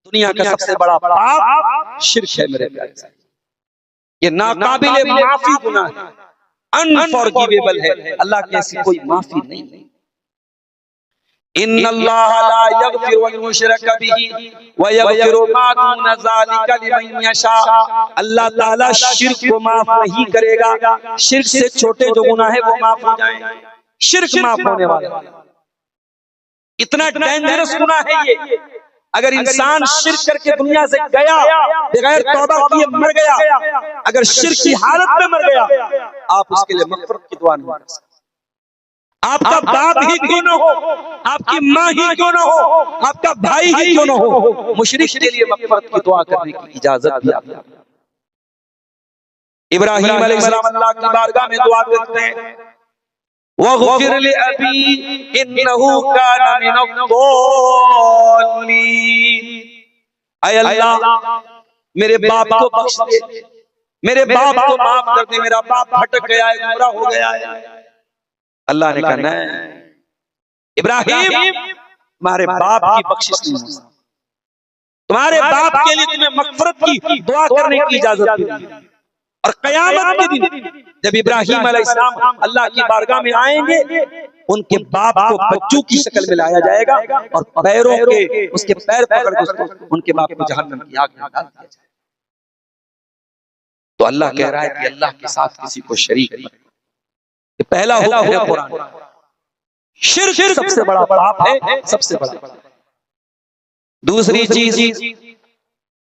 दुनिया का सबसे बड़ा पाप शिर्क है मेरे प्यारे साहब। ये नाकाबिले माफी गुनाह है, अनफॉरगिवेबल है। अल्लाह की ऐसी कोई माफी नहीं। इन्नल्लाह ला यगफिरु अन युशरका बिही व यगफिरु मा दून ज़ालिका लिमन यशा। अल्लाह ताला शिर्क को माफ नहीं करेगा, शिर्क से छोटे जो गुनाह है वो माफ हो जाएं। शिर्क माफ होने वाला इतना डेंजरस गुनाह है ये। अगर इंसान शिर्क करके दुनिया से गया, बगैर तौबा किए मर गया, अगर शिर्क की हालत में मर गया, आप उसके लिए मग़फ़िरत की दुआ नहीं कर सकते। आपका बाप ही क्यों न हो, आपकी माँ ही क्यों न हो, आपका भाई ही क्यों न हो, मुशरिक के लिए मग़फ़िरत की दुआ करने की इजाजत भी आपको। इब्राहीम अलैहिस्सलाम अल्लाह की बारगाह में दुआ करते हैं, वग़फ़िर लि अबी इन्नहु काना मिनज़्ज़ालिमीन। ऐ अल्लाह मेरे बाप को बख्श दे, मेरे बाप को माफ कर दे, मेरा बाप भटक गया है, गुमराह हो गया है। अल्लाह ने कहा नहीं इब्राहिम, तुम्हारे बाप की बख्शिश नहीं हो, तुम्हारे बाप के लिए तुम्हें मग़फ़िरत की दुआ करने की इजाजत मिली। और क़यामत के दिन जब इब्राहीम अलैहिस्सलाम अल्लाह की बारगाह में आएंगे, उनके बाप को बच्चों की शक्ल में लाया जाएगा और पैरों के उसके पैर पकड़ के उनके बाप को जहन्नम की आग में डाल दिया जाएगा। तो अल्लाह कह रहा है कि अल्लाह के साथ किसी को शरीक मत करो। ये पहला हुक्म है कुरान। शिर्क सबसे बड़ा पाप है, सबसे बड़ा। दूसरी चीज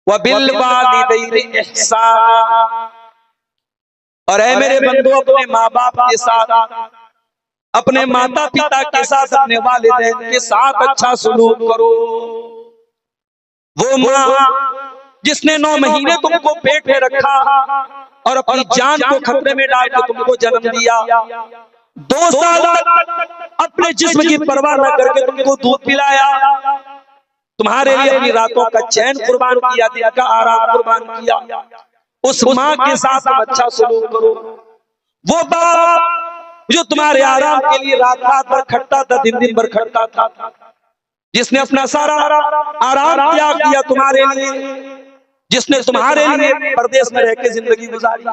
व बिल वालिदैन इहसाना, और है मेरे बंदो अपने माँ बाप के साथ, अपने माता पिता के साथ, अपने वालिदैन के साथ अच्छा सलूक करो। वो माँ जिसने 9 महीने तुमको पेट में रखा और अपनी जान को खतरे में डाल के तुमको जन्म दिया, 2 साल अपने जिस्म की परवाह न करके तुमको दूध पिलाया, तुम्हारे लिए अपनी रातों का चैन कुर्बान किया, दिन का आराम कुर्बान किया, उस माँ के साथ अच्छा सलूक करो। वो बाप जो तुम्हारे आराम के लिए रात रात भर खटता था, दिन दिन भर खटता था, जिसने अपना सारा आराम त्याग दिया तुम्हारे लिए, जिसने तुम्हारे लिए परदेश में रह के जिंदगी गुजारी,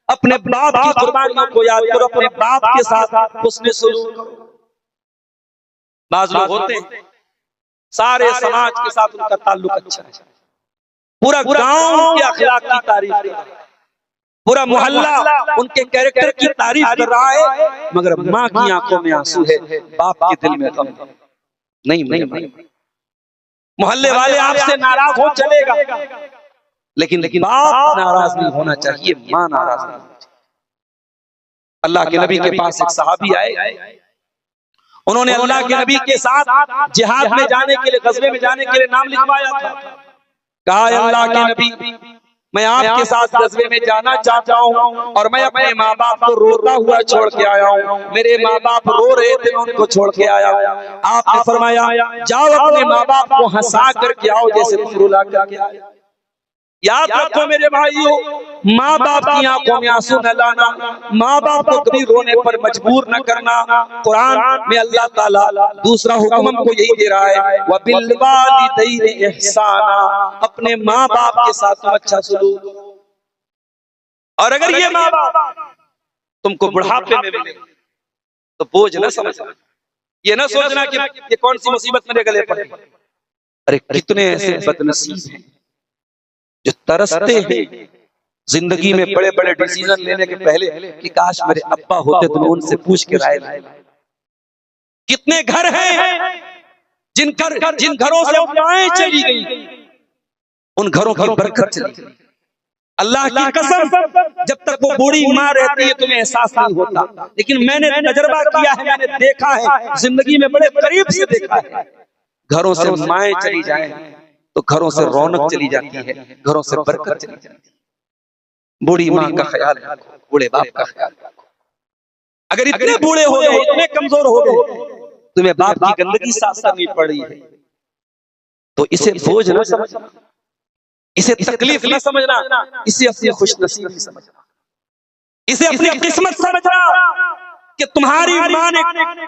अपने बाप की कुर्बानियों को याद करो, अपने बाप के साथ उसने सलूक करो। बाज़ लोग होते हैं सारे समाज के साथ उनका ताल्लुक अच्छा है, पूरा गांव के अखलाक की तारीफ कर रहा है, पूरा मोहल्ला उनके कैरेक्टर की तारीफ कर रहा है, मगर माँ की आंखों में आंसू है, बाप के दिल में गम नहीं। मोहल्ले वाले आपसे नाराज हो चलेगा, लेकिन बाप नाराज नहीं होना चाहिए, माँ नाराज नहीं होना चाहिए। अल्लाह के नबी के पास एक सहाबी आए, उन्होंने अल्लाह के नबी के साथ जिहाद में जाने के लिए, ग़ज़वे में जाने के लिए नाम लिखवाया था। कहा अल्लाह के नबी, मैं आपके साथ ग़ज़वे में जाना चाहता हूँ और मैं अपने माँ बाप को रोता हुआ छोड़ के आया हूँ, मेरे माँ बाप रो रहे थे, मैं उनको छोड़ के आया हूँ। आपने फरमाया जाओ अपने माँ बाप को हंसा करके आओ जैसे तुम रुला करके आए। याद रखो मेरे भाइयों, माँ बाप की आंखों में आंसू न लाना, माँ बाप को कभी रोने पर मजबूर न करना। कुरान में अल्लाह ताला दूसरा हुक्म हमको यही दे रहा है, व बिल वालिदैन इहसाना, अपने माँ बाप के साथ तुम अच्छा सलूक। और अगर ये माँ बाप तुमको बुढ़ापे में मिले तो बोझ न समझना, ये न सोचना कि ये कौन सी मुसीबत मेरे गले पर। अरे कितने ऐसे बदनसीब हैं जो तरसते हैं जिंदगी में बड़े बड़े डिसीजन लेने के पहले कि काश मेरे अब्बा होते तो मैं उनसे पूछ के राय लेता। कितने घर हैं जिन घरों से दुआएं चली गई, उन घरों की बरकत चली गई। अल्लाह की कसम, जब तक वो बूढ़ी माँ रहती है तुम्हें एहसास नहीं होता, लेकिन मैंने तजर्बा किया है, मैंने देखा है, जिंदगी में बड़े करीब से देखा है। घरों से माएं चली जाएं तो घरों से रौनक चली जाती है, घरों से बरकत चली जाती है। बूढ़ी माँ का ख्याल रखो, बूढ़े बाप का ख्याल रखो। अगर इतने बूढ़े हो गए, इतने कमजोर हो गए, तुम्हें बाप की गंदगी साथ करनी पड़ रही है, तो इसे बोझ न समझना, इसे तकलीफ न समझना, इसे अपनी खुशनसीबी समझना, इसे अपनी किस्मत समझना कि तुम्हारी माँ ने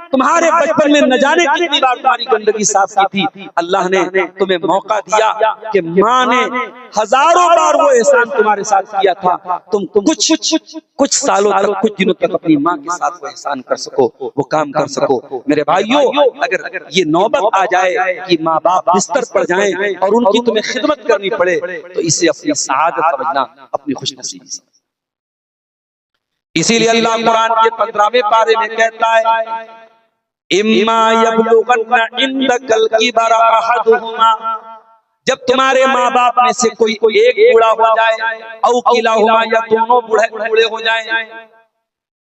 तुम्हारे बचपन में न जाने कितनी बार तुम्हारी गंदगी साफ की थी। अल्लाह ने तुम्हें मौका दिया कि माँ ने हजारों बार वो एहसान तुम्हारे साथ किया था, तुम कुछ सालों तक, कुछ दिनों तक अपनी माँ के साथ वो एहसान कर सको, वो काम कर सको। मेरे भाइयों, अगर ये नौबत आ जाए कि माँ बाप बिस्तर पर जाएं और उनकी तुम्हें खिदमत करनी पड़े, तो इसे अपनी सआदत समझना, अपनी खुशनसीबी। इसीलिए अल्लाह कुरान के 15वें पारे में कहता है, इम्मा यबलुगन्ना इंदकल किबरा अहदुहुमा, जब तुम्हारे माँ बाप में से कोई एक बूढ़ा हो जाए, औ किलाहुमा, या दोनों बूढ़े हो जाए,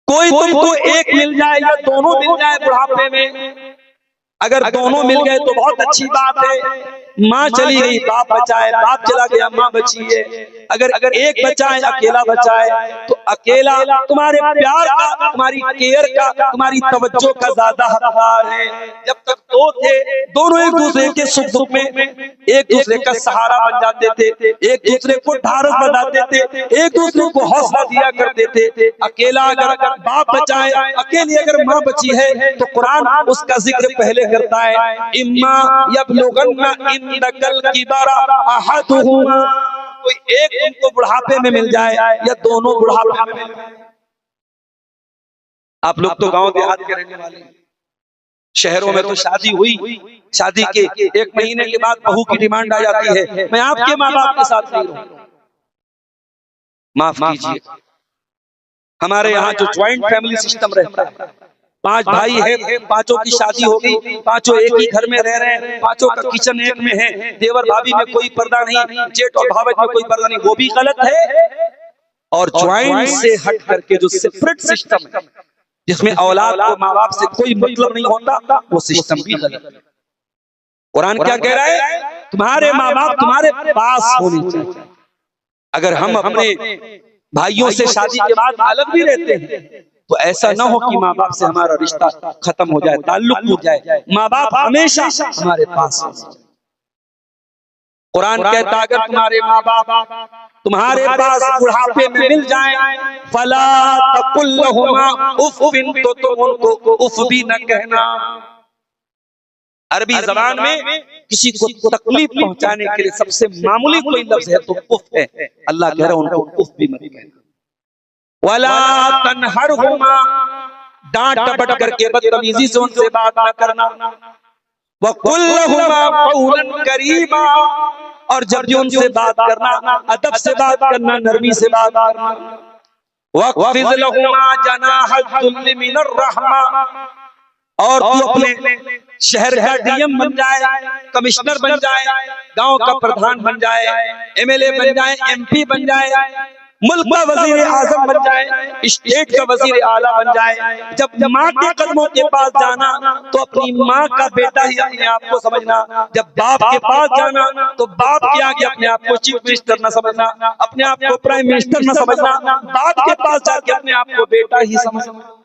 कोई तुमको एक मिल जाए या दोनों मिल जाए बुढ़ापे में। अगर दोनों मिल गए तो बहुत अच्छी बात है, माँ चली गई बाप बचाए, बाप चला गया माँ बची है। अगर एक बचा है, अकेला बचा है, तो अकेला तुम्हारे प्यार का, तुम्हारी केयर का, तुम्हारी तवज्जो का ज्यादा हकदार है। जब तक दो थे, दोनों एक दूसरे के सुख दुख में एक दूसरे का सहारा बन जाते थे, एक दूसरे को ढाढ़स बनाते थे, एक दूसरे को हौसला दिया करते थे। अकेला अगर बाप बचाए, अकेली अगर माँ बची है, तो कुरान उसका जिक्र पहले करता है, इम्मा यबलुगन्ना इंदकल किबरा अहदुहुमा, कोई एक तुमको बुढ़ापे में मिल जाए या दोनों बुढ़ापे में मिल जाए। आप लोग तो गांव देहात के रहने वाले हैं, शहरों में तो शादी हुई, शादी के 1 महीने के बाद बहू की डिमांड आ जाती है, मैं आपके माँ बाप के साथ नहीं रहूं। माफ कीजिए, हमारे यहाँ जो ज्वाइंट फैमिली सिस्टम रहता है, 5 भाई है, पांचों की शादी होगी, पांचों एक ही घर में रह रहे हैं, पांचों का किचन एक में है, देवर भाभी में कोई पर्दा नहीं, जेठ और भावज में कोई पर्दा नहीं, वो भी गलत है। और ज्वाइंट से हट करके जो सेपरेट सिस्टम है, जिसमें औलाद को माँ बाप से कोई मतलब नहीं होता, वो सिस्टम भी गलत है। कुरान क्या कह रहा है, तुम्हारे माँ बाप तुम्हारे पास होने चाहिए। अगर हम अपने भाइयों से शादी के बाद अलग भी रहते हैं, तो ऐसा ना हो कि माँ बाप से हमारा रिश्ता खत्म हो जाए, ताल्लुक टूट जाए। माँ बाप हमेशा हमारे पास है। कुरान कहता है, अगर तुम्हारे माँ बाप तुम्हारे पास बुढ़ापे में मिल जाएं, फला तकुल लहुमा उफ़्फ़िन, तो तुम उनको उफ़ भी न कहना। अरबी जबान में किसी को तकलीफ पहुंचाने के लिए सबसे मामूली कोई लफ्ज है तो उफ़ है। अल्लाह कह रहा है उनको उफ़ भी मत कहना। वला तनहरहुमा, डांट डपट करके बदतमीजी से उनसे बात न करना। वकुल लहुमा कौलन करीमा, और जब भी उनसे बात करना, अदब से बात करना, नरमी से बात करना। वक़्फ़िज़ लहुमा जनाहज़्ज़ुल्लि मिनर रहमा, और तू अपने शहर का डीएम बन जाए, कमिश्नर बन जाए, गांव का प्रधान बन जाए, एमएलए बन जाए, एमपी बन जाए, मुल्क का वजीर आजम बन जाए, स्टेट का वजीर आला बन जाए। जब माँ के कदमों के पास जाना तो अपनी माँ का बेटा ही अपने आप को समझना। जब बाप के पास जाना तो बाप के आगे अपने आप को चीफ मिनिस्टर न समझना, अपने आप को प्राइम मिनिस्टर न समझना, बाप के पास जाके अपने आप को बेटा ही समझना।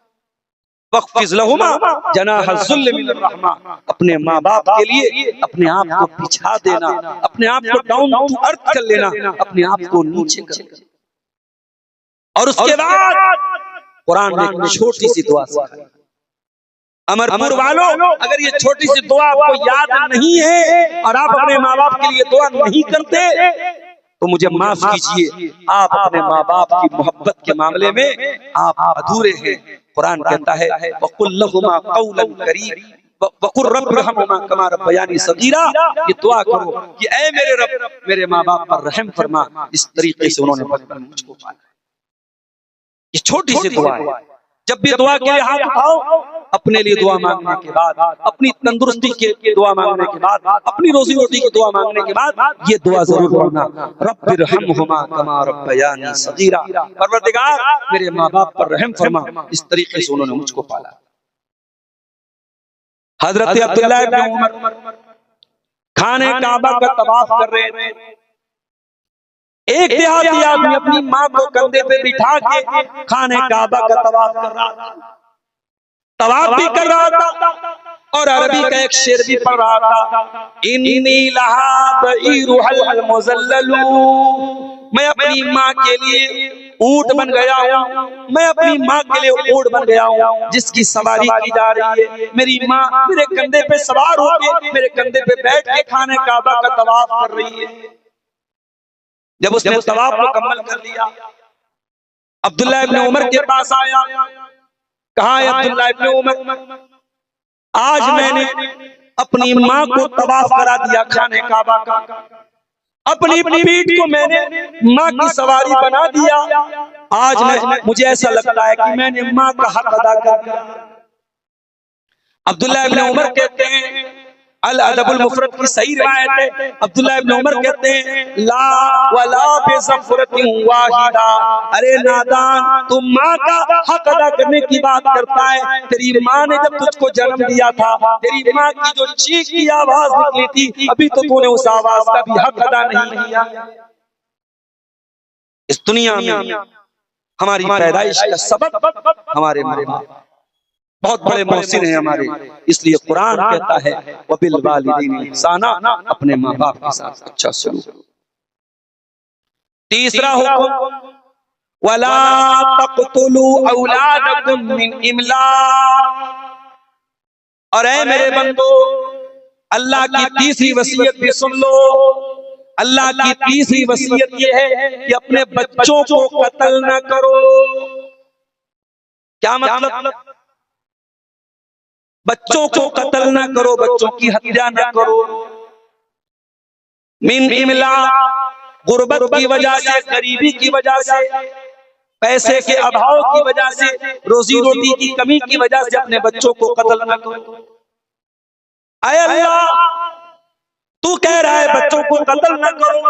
वक़्फ़िज़ लहुमा जनाहज़्ज़ुल्लि मिनर रहमा, अपने माँ बाप के लिए अपने आप को बिछा देना, अपने आप को डाउन टू अर्थ कर लेना, अपने आप को नीचे कर लेना। और उसके बाद कुरान ने एक छोटी सी दुआ सिखाई। अमरपुर वालों, अगर ये छोटी सी दुआ आपको याद नहीं है और आप अपने माँ बाप के लिए दुआ नहीं करते, तो मुझे माफ कीजिए, आप अपने माँ बाप की मोहब्बत के मामले में आप अधूरे हैं। कुरान कहता है, वक़ुल लहुमा क़ौलन करीम वक़ुर रब्बिरहमुमा कमा रब्बयानी सगीरा, ये दुआ करो कि ऐ मेरे रब, मेरे माँ बाप पर रहम फरमा, इस तरीके से उन्होंने बचपन में मुझको पाला। ये छोटी सी दुआ है। जब भी दुआ के लिए हाथ उठाओ, अपने लिए दुआ मांगने के बाद, अपनी तंदुरुस्ती के दुआ मांगने के बाद, अपनी रोजी रोटी की दुआ मांगने के बाद ये दुआ जरूर पढ़ना, रब्बिरहमहुमा कमा रब्बयानी सगीरा, परवरदिगार मेरे माँ बाप पर रहम फरमा, इस तरीके से उन्होंने मुझको पाला। हजरत अब्दुल्लाह इब्न उमर खाने काबा का तवाफ कर रहे थे। एक देहाती आदमी अपनी माँ को कंधे पे बिठा के खाने काबा का तवाफ कर रहा था, तवाफ भी कर रहा था और अरबी का एक शेर भी पढ़ रहा था, इन्नी लहा बईरुहल मुज़ल्ललू, मैं अपनी माँ के लिए ऊंट बन गया हूँ, मैं अपनी माँ के लिए ऊंट बन गया हूँ जिसकी सवारी की जा रही है। मेरी माँ मेरे कंधे पे सवार होके मेरे कंधे पे बैठ के खाने काबा का तवाफ कर रही है। जब उसने तवाफ मुकम्मल कर लिया, अब्दुल्लाह इब्न उमर के पास आया, कहा अब्दुल्लाह इब्न उमर, आज मैंने अपनी माँ को तवाफ करा दिया खाने काबा का, अपनी पीठ को मैंने माँ की सवारी बना दिया, आज मुझे ऐसा लगता है कि मैंने माँ का हक अदा कर दिया। अब्दुल्लाह इब्न उमर कहते हैं, अल अदबुल मुफरद की सही रिवायत है, अब्दुल्लाह इब्न उमर कहते हैं, ला वला बिज़फ़रतिन वाहिदा, अरे नादान, तू माँ का हक अदा करने की बात करता है। तेरी माँ ने जब तुझको जन्म दिया था, तेरी माँ की जो चीख की आवाज निकली थी, अभी तो तूने उस आवाज का भी हक अदा नहीं किया। इस दुनिया में हमारी पैदाइश का सबब हमारे माँ बाप बहुत बड़े मोहसिन हैं हमारे, इसलिए कुरान कहता है वबिल वालिदैन इहसाना, अपने माँ बाप के साथ अच्छा सलूक। तीसरा हुक्म, वला तक़तुलू औलादकुम मिन इमलाक, और ऐ मेरे बंदो, अल्लाह की तीसरी वसीयत भी सुन लो। अल्लाह की तीसरी वसीयत यह है कि अपने बच्चों को कत्ल न करो। क्या मतलब? बच्चों को कत्ल न करो, बच्चों की हत्या न करो। मिन इमलाक, गुर्बत की वजह से, गरीबी की वजह से, पैसे के अभाव की वजह से, रोजी रोटी की कमी की वजह से अपने बच्चों को कत्ल न करो। आए अल्लाह, तू कह रहा है बच्चों को कत्ल न करो।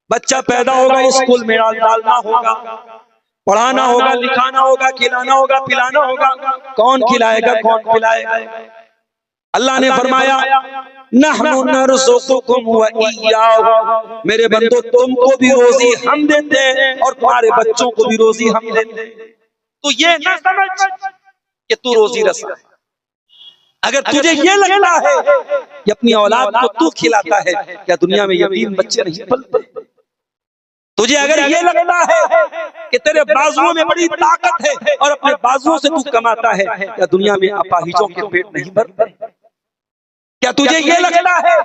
बच्चा पैदा होगा, स्कूल में डालना होगा, पढ़ाना होगा, लिखाना होगा, खिलाना होगा, पिलाना होगा। कौन खिलाएगा, कौन पिलाएगा? अल्लाह ने फरमाया, नहनु नरज़ुकुकुम व इय्याहुम, मेरे बंदो तुमको भी रोजी हम देते हैं और तुम्हारे बच्चों को भी रोजी हम देते हैं। तो ये ना समझ कि तू रोजी रसा। अगर तुझे ये लगता है कि अपनी औलाद को तू खिलाता है, क्या दुनिया में यतीम बच्चे नहीं पलते? तुझे अगर ये लगता है कि तेरे बाजुओं में बड़ी ताकत है और अपने बाजुओं से तू कमाता है, क्या दुनिया में अपाहिजों के पेट नहीं भरते? क्या तुझे ये लगता है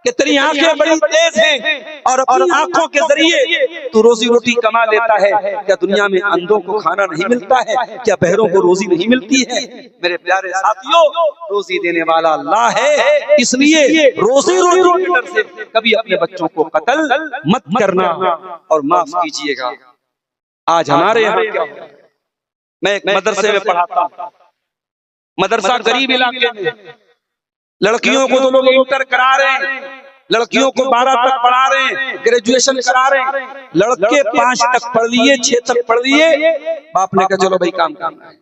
कि तेरी आंखें बड़ी तेज हैं और अपनी आंखों के जरिए तू रोजी रोटी कमा लेता है, क्या दुनिया में अंधों को खाना नहीं मिलता है? क्या बहरों को रोजी नहीं मिलती है? मेरे प्यारे साथियों, रोजी देने वाला अल्लाह है, इसलिए रोजी रोटी के डर से कभी अपने बच्चों को कत्ल मत करना। और माफ कीजिएगा, आज हमारे यहाँ क्या, मैं एक मदरसे में पढ़ाता हूँ, मदरसा गरीब इलाके में, लड़कियों को तो लोग इंटर करा रहे हैं, लड़कियों को 12 तक पढ़ा रहे हैं, ग्रेजुएशन करा रहे हैं। लड़के 5 तक पढ़ लिए, 6 तक पढ़ लिए, बाप ने कहा चलो भाई काम करना है।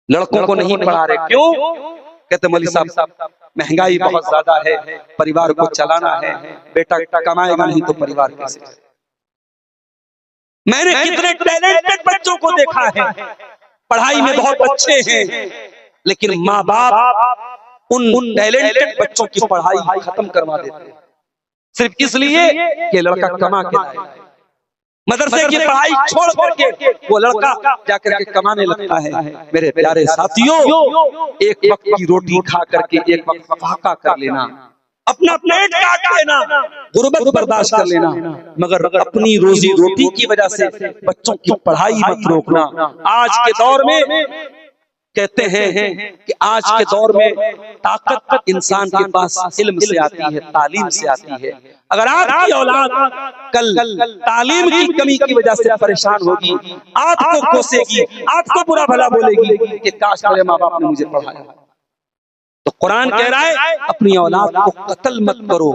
लड़कों को नहीं पढ़ा रहे, क्यों? कहते मौलवी साहब महंगाई बहुत ज्यादा है, परिवार को चलाना है, बेटा कमाएगा नहीं तो परिवार कैसे? मैंने कितने टैलेंटेड बच्चों को देखा है, पढ़ाई में बहुत अच्छे हैं, लेकिन माँ बाप उन टैलेंटेड बच्चों की पढ़ाई खत्म करवा देते हैं सिर्फ इसलिए कि लड़का कमा के लाए। मदरसे की पढ़ाई छोड़ करके वो लड़का जाकर के कमाने लगता है। मेरे प्यारे साथियों, एक वक्त की रोटी खा करके एक वक्त फाका कर लेना, अपना पेट काट लेना, गुर्बत बर्दाश्त कर लेना, मगर अपनी रोजी रोटी की वजह से बच्चों की पढ़ाई मत रोकना। आज के दौर में कहते हैं कि आज के दौर में ताकत इंसान के पास इल्म से आती है, तालीम से आती है। अगर आपकी औलाद कल तालीम की कमी की वजह से परेशान होगी, आपको कोसेगी, आपको बुरा भला बोलेगी कि काश मेरे माँ बाप ने मुझे पढ़ाया, तो कुरान कह रहा है अपनी औलाद को कत्ल मत करो।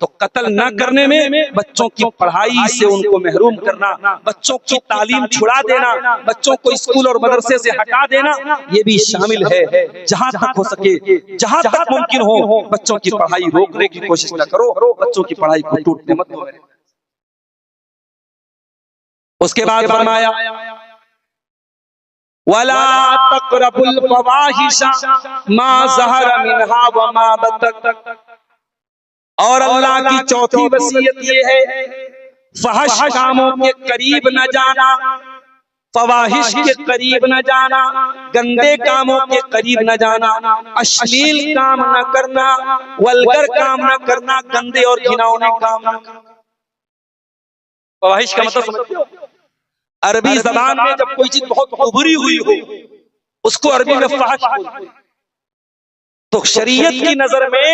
तो कत्ल न करने में बच्चों की पढ़ाई से उनको महरूम करना, बच्चों की तालीम छुड़ा देना, बच्चों को स्कूल और मदरसे से हटा देना, ये भी शामिल है। जहां तक हो सके, जहां तक मुमकिन हो, बच्चों की पढ़ाई रोकने की कोशिश न करो, बच्चों की पढ़ाई को टूटने मत दो। उसके बाद फरमाया वला तक़रबुल फ़वाहिशा मा ज़हरा मिन्हा व मा बतन, और अल्लाह की चौथी वसीयत ये है फहश कामों के करीब न जाना, फवाहिश के करीब न जाना, गंदे कामों के करीब न जाना, अश्लील काम न करना, वल्गर काम न करना, गंदे और घिनौने काम न करना। फवाहिश का मतलब समझते हो? अरबी जबान में जब कोई चीज बहुत उभरी हुई हो उसको अरबी में फहश बोलते हैं। तो शरीयत की नजर में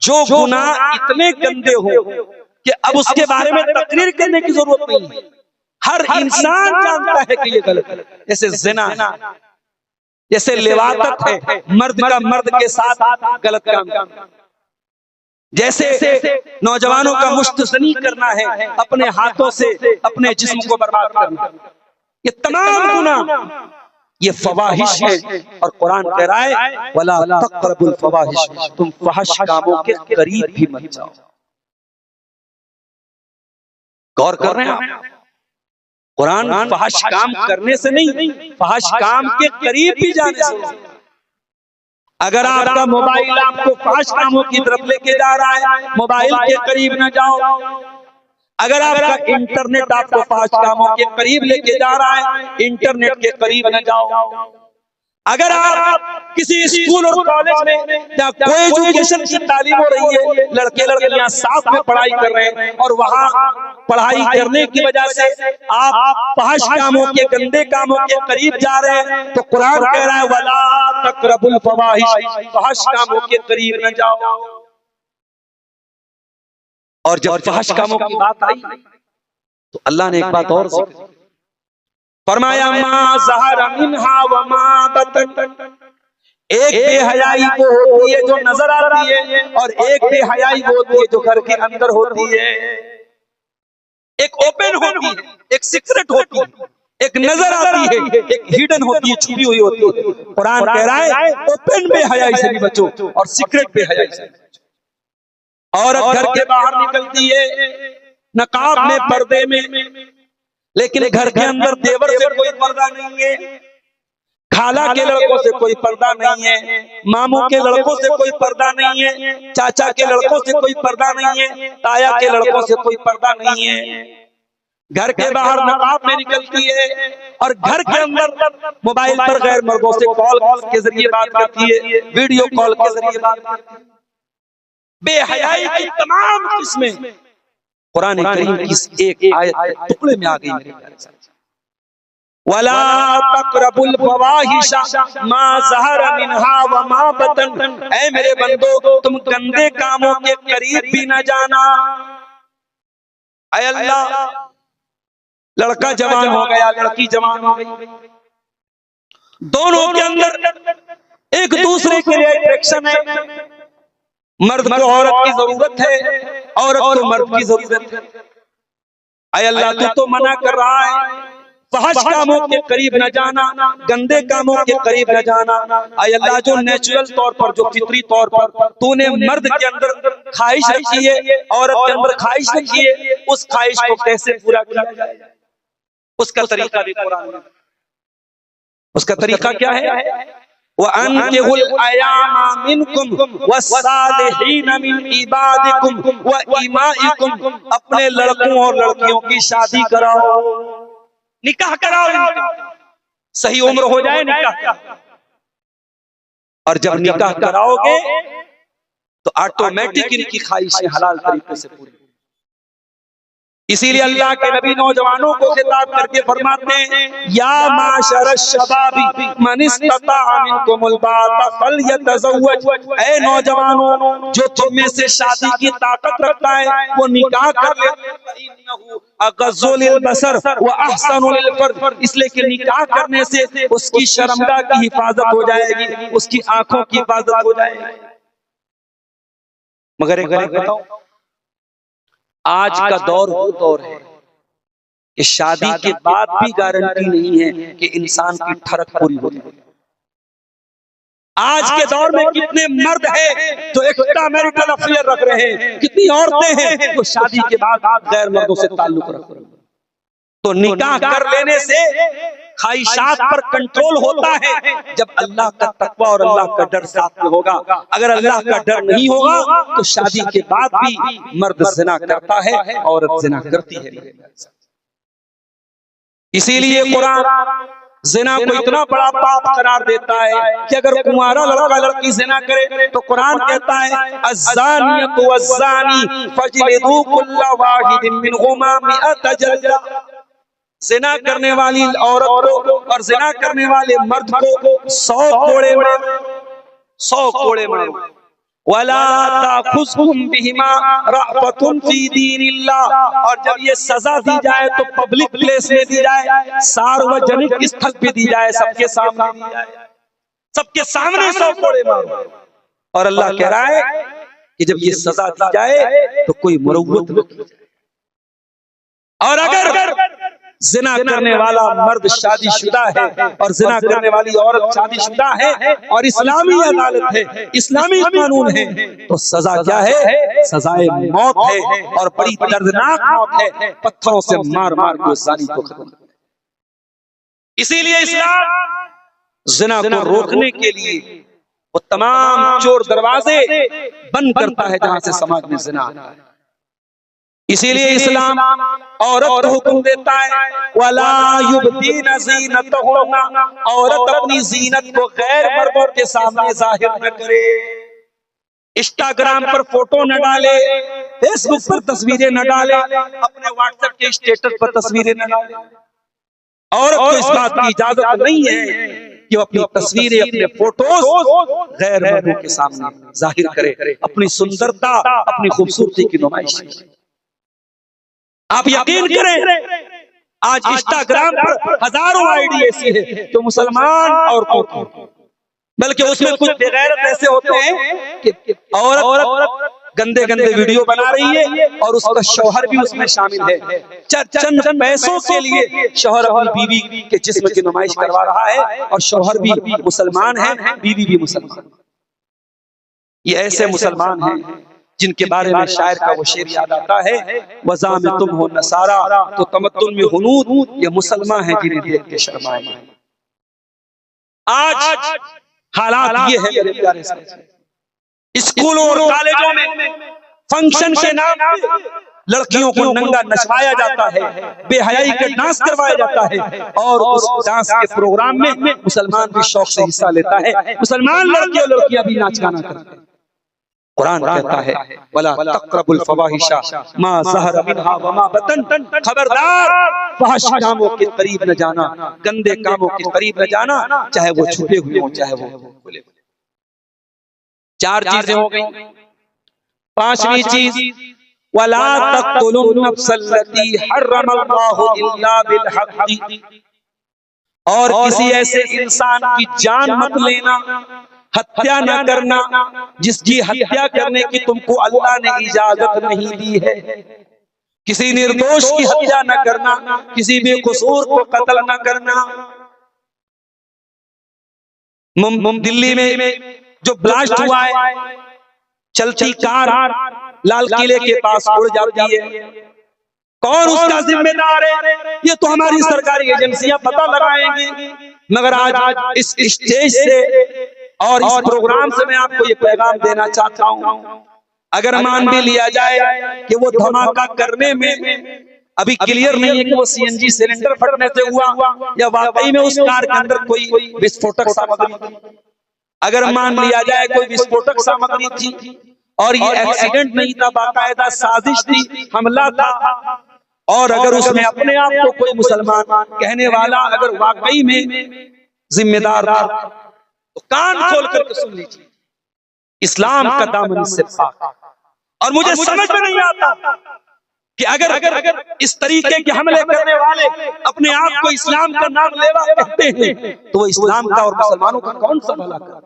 जो गुनाह इतने गंदे हो कि अब उसके बारे में तकरीर करने की जरूरत नहीं है, हर इंसान जानता है कि ये गलत है। जैसे ज़िना, जैसे लिवातत है, मर्द का मर्द के साथ गलत काम, जैसे नौजवानों का मुस्तज़नी करना है, अपने हाथों से अपने जिस्म को बर्बाद करना, ये तमाम गुनाह ये फवाहिश है। और कुरान कह रहा है वला तक़रबुल फवाहिश, तुम फहश कामों के करीब भी मत जाओ। गौर कर रहे हैं आप? कुरान फहश काम करने से नहीं, फहश काम के करीब भी जाने से। अगर आपका मोबाइल आपको फहश कामों की तरफ लेके जा रहा है, मोबाइल के करीब न जाओ। अगर आपका इंटरनेट आपको फहश कामों के करीब लेके जा रहा है, इंटरनेट के करीब न जाओ। अगर आप किसी स्कूल और कॉलेज में जहाँ कोई एजुकेशन की तालीम हो रही है, लड़के लड़कियां साथ में पढ़ाई कर रहे हैं और वहां पढ़ाई करने की वजह से आप फहश कामों के गंदे कामों के करीब जा रहे हैं, तो कुरान कह रहा है वला तक़रबुल फवाहिश, फहश कामों के करीब न जाओ। और जब फहश कामों की बात आई तो अल्लाह ने एक बात और फरमाया मा ज़हरा मिन्हा व मा बतन। एक बेहयाई वो होती है जो नजर आती है और एक बेहयाई वो होती है जो घर के अंदर होती है। एक ओपन होती है, एक सीक्रेट होती है, एक नजर आती है, एक हिडन होती है, छुपी हुई होती है। कुरान कह रहा है ओपन बेहयाई से भी बचो और सीक्रेट बेहयाई से भी बचो। औरत घर के बाहर निकलती है नकाब में, पर्दे में, लेकिन घर के अंदर देवर से कोई पर्दा नहीं है, खाला के लड़कों से कोई पर्दा नहीं है, मामू के लड़कों से कोई पर्दा नहीं है, चाचा के लड़कों से कोई पर्दा नहीं है, ताया के लड़कों से कोई पर्दा नहीं है। घर के बाहर नकाब में निकलती है और घर के अंदर मोबाइल पर गैर मर्दों से कॉल के जरिए बात करती है, वीडियो कॉल के जरिए बात करती है। बेहयाई की तमाम किस्में कुरान करीम की एक आयत टुकड़े में आ गई मेरे प्यारे साथियों। वला तक़रबुल फवाहिश मा ज़हरा मिन्हा व मा बतन। ऐ मेरे बंदो तुम गंदे कामों के करीब भी न जाना। ऐ अल्लाह, लड़का जवान हो गया, लड़की जवान हो गई, दोनों के अंदर एक दूसरे के लिए अट्रैक्शन है। मर्द को औरत की जरूरत है, औरत को मर्द की जरूरत है। ऐ अल्लाह तू तो मना कर रहा है फहश कामों के करीब न जाना, गंदे कामों के करीब न जाना। ऐ अल्लाह जो नेचुरल तौर पर, जो फितरी तौर पर तूने मर्द के अंदर ख्वाहिश रखी है, औरत के अंदर ख्वाहिश रखी है, उस ख्वाहिश को कैसे पूरा किया जाए, उसका तरीका भी कुरान में। उसका तरीका क्या है? वअनकिहुल अयामा मिनकुम वस्सालिहीन मिन इबादिकुम व इमाइकुम। अपने लड़कों और लड़कियों की शादी कराओ, निकाह कराओ, सही उम्र हो जाए निकाह। और जब निकाह कराओगे तो ऑटोमेटिक इनकी ख्वाहिशें हलाल तरीके से पूरी। इसीलिए अल्लाह के नबी नौजवानों को खिताब करके फरमाते हैं या माशर शबाबी मन इस्तताअ मिनकुमुल बाता फलयतज़व्वज। ऐ नौजवानों, जो तुम में से शादी की ताकत रखता है वो निकाह कर ले, इन्नहु अग़ज़्ज़ु लिलबसर व अहसनु लिलफर्ज। इसलिए कि निकाह करने से उसकी शर्मगाह की हिफाजत हो जाएगी, उसकी आंखों की हिफाजत हो जाएगी। मगर एक बात बताओ, आज का दौर वो दौर है कि शादी के बाद भी गारंटी नहीं है कि इंसान की ठरक पूरी होती है। आज के दौर में कितने मर्द हैं जो एक्स्ट्रा मैरिटल अफेयर रख रहे हैं, कितनी औरतें हैं जो शादी के बाद गैर मर्दों से ताल्लुक रख रही हैं। तो निकाह कर लेने से ख्वाहिशात पर कंट्रोल होता है जब अल्लाह का तकवा और अल्लाह का डर साथ में होगा। अगर अल्लाह का डर नहीं होगा तो शादी के बाद भी मर्द जिना करता है, औरत जिना करती है। इसीलिए कुरान जिना को इतना बड़ा पाप करार देता है कि अगर कुंवारा लड़का लड़की जिना करे तो कुरान कहता है अज़्ज़ानियतु वज़्ज़ानी फजलिदू कुल्ला वाहिदिन मिनहुमा मिअत जल्दा। जिना करने वाली औरत को और जिना करने वाले मर्द को 100 कोड़े मारो, 100 कोड़े मारो। वला ताखुज़कुम बिहिमा रअफ़तुन फी दीनिल्लाह। और जब ये सजा दी जाए तो पब्लिक प्लेस में दी जाए, सार्वजनिक स्थल पे दी जाए, सबके सामने दी जाए, सबके सामने 100 कोड़े मारो। और अल्लाह कह रहा है कि जब ये सजा दी जाए तो कोई मुरव्वत न की जाए। और अगर जिना करने वाला मर्द शादीशुदा है और जिना करने वाली औरत शादीशुदा है और इस्लामी अदालत है, इस्लामी कानून है, तो सजा क्या है? सजाए मौत है और बड़ी दर्दनाक मौत है, पत्थरों से मार मार के उस जालिम को खत्म। इसीलिए इस्लाम जिना को रोकने के लिए वो तमाम चोर दरवाजे बंद करता है जहां से समाज में जिना आता है। इसीलिए इस्लाम औरत को हुक्म देता है वला युबदीना ज़ीनतहुन्ना, औरत अपनी ज़ीनत को गैर मर्दों के सामने जाहिर न करे। इंस्टाग्राम पर फोटो न डाले, फेसबुक पर तस्वीरें न डाले, अपने व्हाट्सएप के स्टेटस पर तस्वीरें न डाले। औरत को इस बात की इजाजत नहीं है कि वो अपनी तस्वीरें, अपने फोटोज गैर मर्दों के सामने जाहिर करे, अपनी सुंदरता, अपनी खूबसूरती की नुमाइश करे। आप यकीन करें आज इंस्टाग्राम पर हजारों आईडी ऐसी है जो मुसलमान औरतों की, बल्कि उसमें कुछ बेगैरत ऐसे होते हैं कि औरत गंदे गंदे वीडियो बना रही है और उसका शौहर भी उसमें शामिल है। चंद पैसों के लिए शौहर अपनी बीवी के जिस्म की नुमाइश करवा रहा है और शौहर भी मुसलमान है, बीवी भी मुसलमान। ये ऐसे मुसलमान हैं जिनके बारे में शायर का वो शेर याद आता है, वज़ा में तुम हो नसारा तो तमद्दुन में हुनूद, ये मुसलमान हैं जिन्हें देख के शर्माए। आज हालात ये है मेरे प्यारे साथियों, स्कूलों और कॉलेजों में फंक्शन के नाम पे लड़कियों को नंगा नचवाया जाता है, बेहयाई का डांस करवाया जाता है और उस डांस के प्रोग्राम में मुसलमान भी शौक से हिस्सा लेता है। मुसलमान लड़के और लड़कियां भी नाच गाना करते हैं। कुरान कहता है वला तक़रबुल फवाहिशा मा ज़हर मिनहा व मा बतन, खबरदार फहश कामों के करीब न जाना, गंदे कामों के करीब न जाना, चाहे वो छुपे हुए हो चाहे वो खुले हुए। 4 चीजें हो गई। 5वीं चीज वला तक़तुलुन नफ्सल्लती हर्रमल्लाहु इल्ला बिल हक़्क़ि, और किसी ऐसे इंसान की जान मत लेना, हत्या न करना जिसकी हत्या करने की तुमको अल्लाह ने इजाजत नहीं दी है। किसी निर्दोष की हत्या न करना, किसी बेकसूर को कत्ल न करना। दिल्ली में जो ब्लास्ट हुआ है, चलती कार लाल किले के पास उड़ जाती है, कौन उसका जिम्मेदार है? ये तो हमारी सरकारी एजेंसियां पता लगाएंगी। मगर आज इस स्टेज से और इस प्रोग्राम से मैं आपको ये पैगाम देना चाहता हूं, अगर मान भी लिया जाए कि वो धमाका करने में अभी क्लियर नहीं है कि वो सीएनजी सिलेंडर फटने से हुआ या वाकई में उस कार के अंदर कोई विस्फोटक सामग्री थी, अगर मान लिया जाए कोई विस्फोटक सामग्री थी और ये एक्सीडेंट नहीं था, बाकायदा साजिश थी, हमला था, और अगर उसमें अपने आप को कोई मुसलमान कहने वाला अगर वाकई में जिम्मेदार था तो कान खोल करके सुन लीजिए, इस्लाम का दामन से पाक। और मुझे समझ में नहीं आता कि अगर इस तरीके के हमले करने वाले अपने आप को इस्लाम का नाम लेवा कहते हैं तो वो इस्लाम का और मुसलमानों का कौन सा भला कर।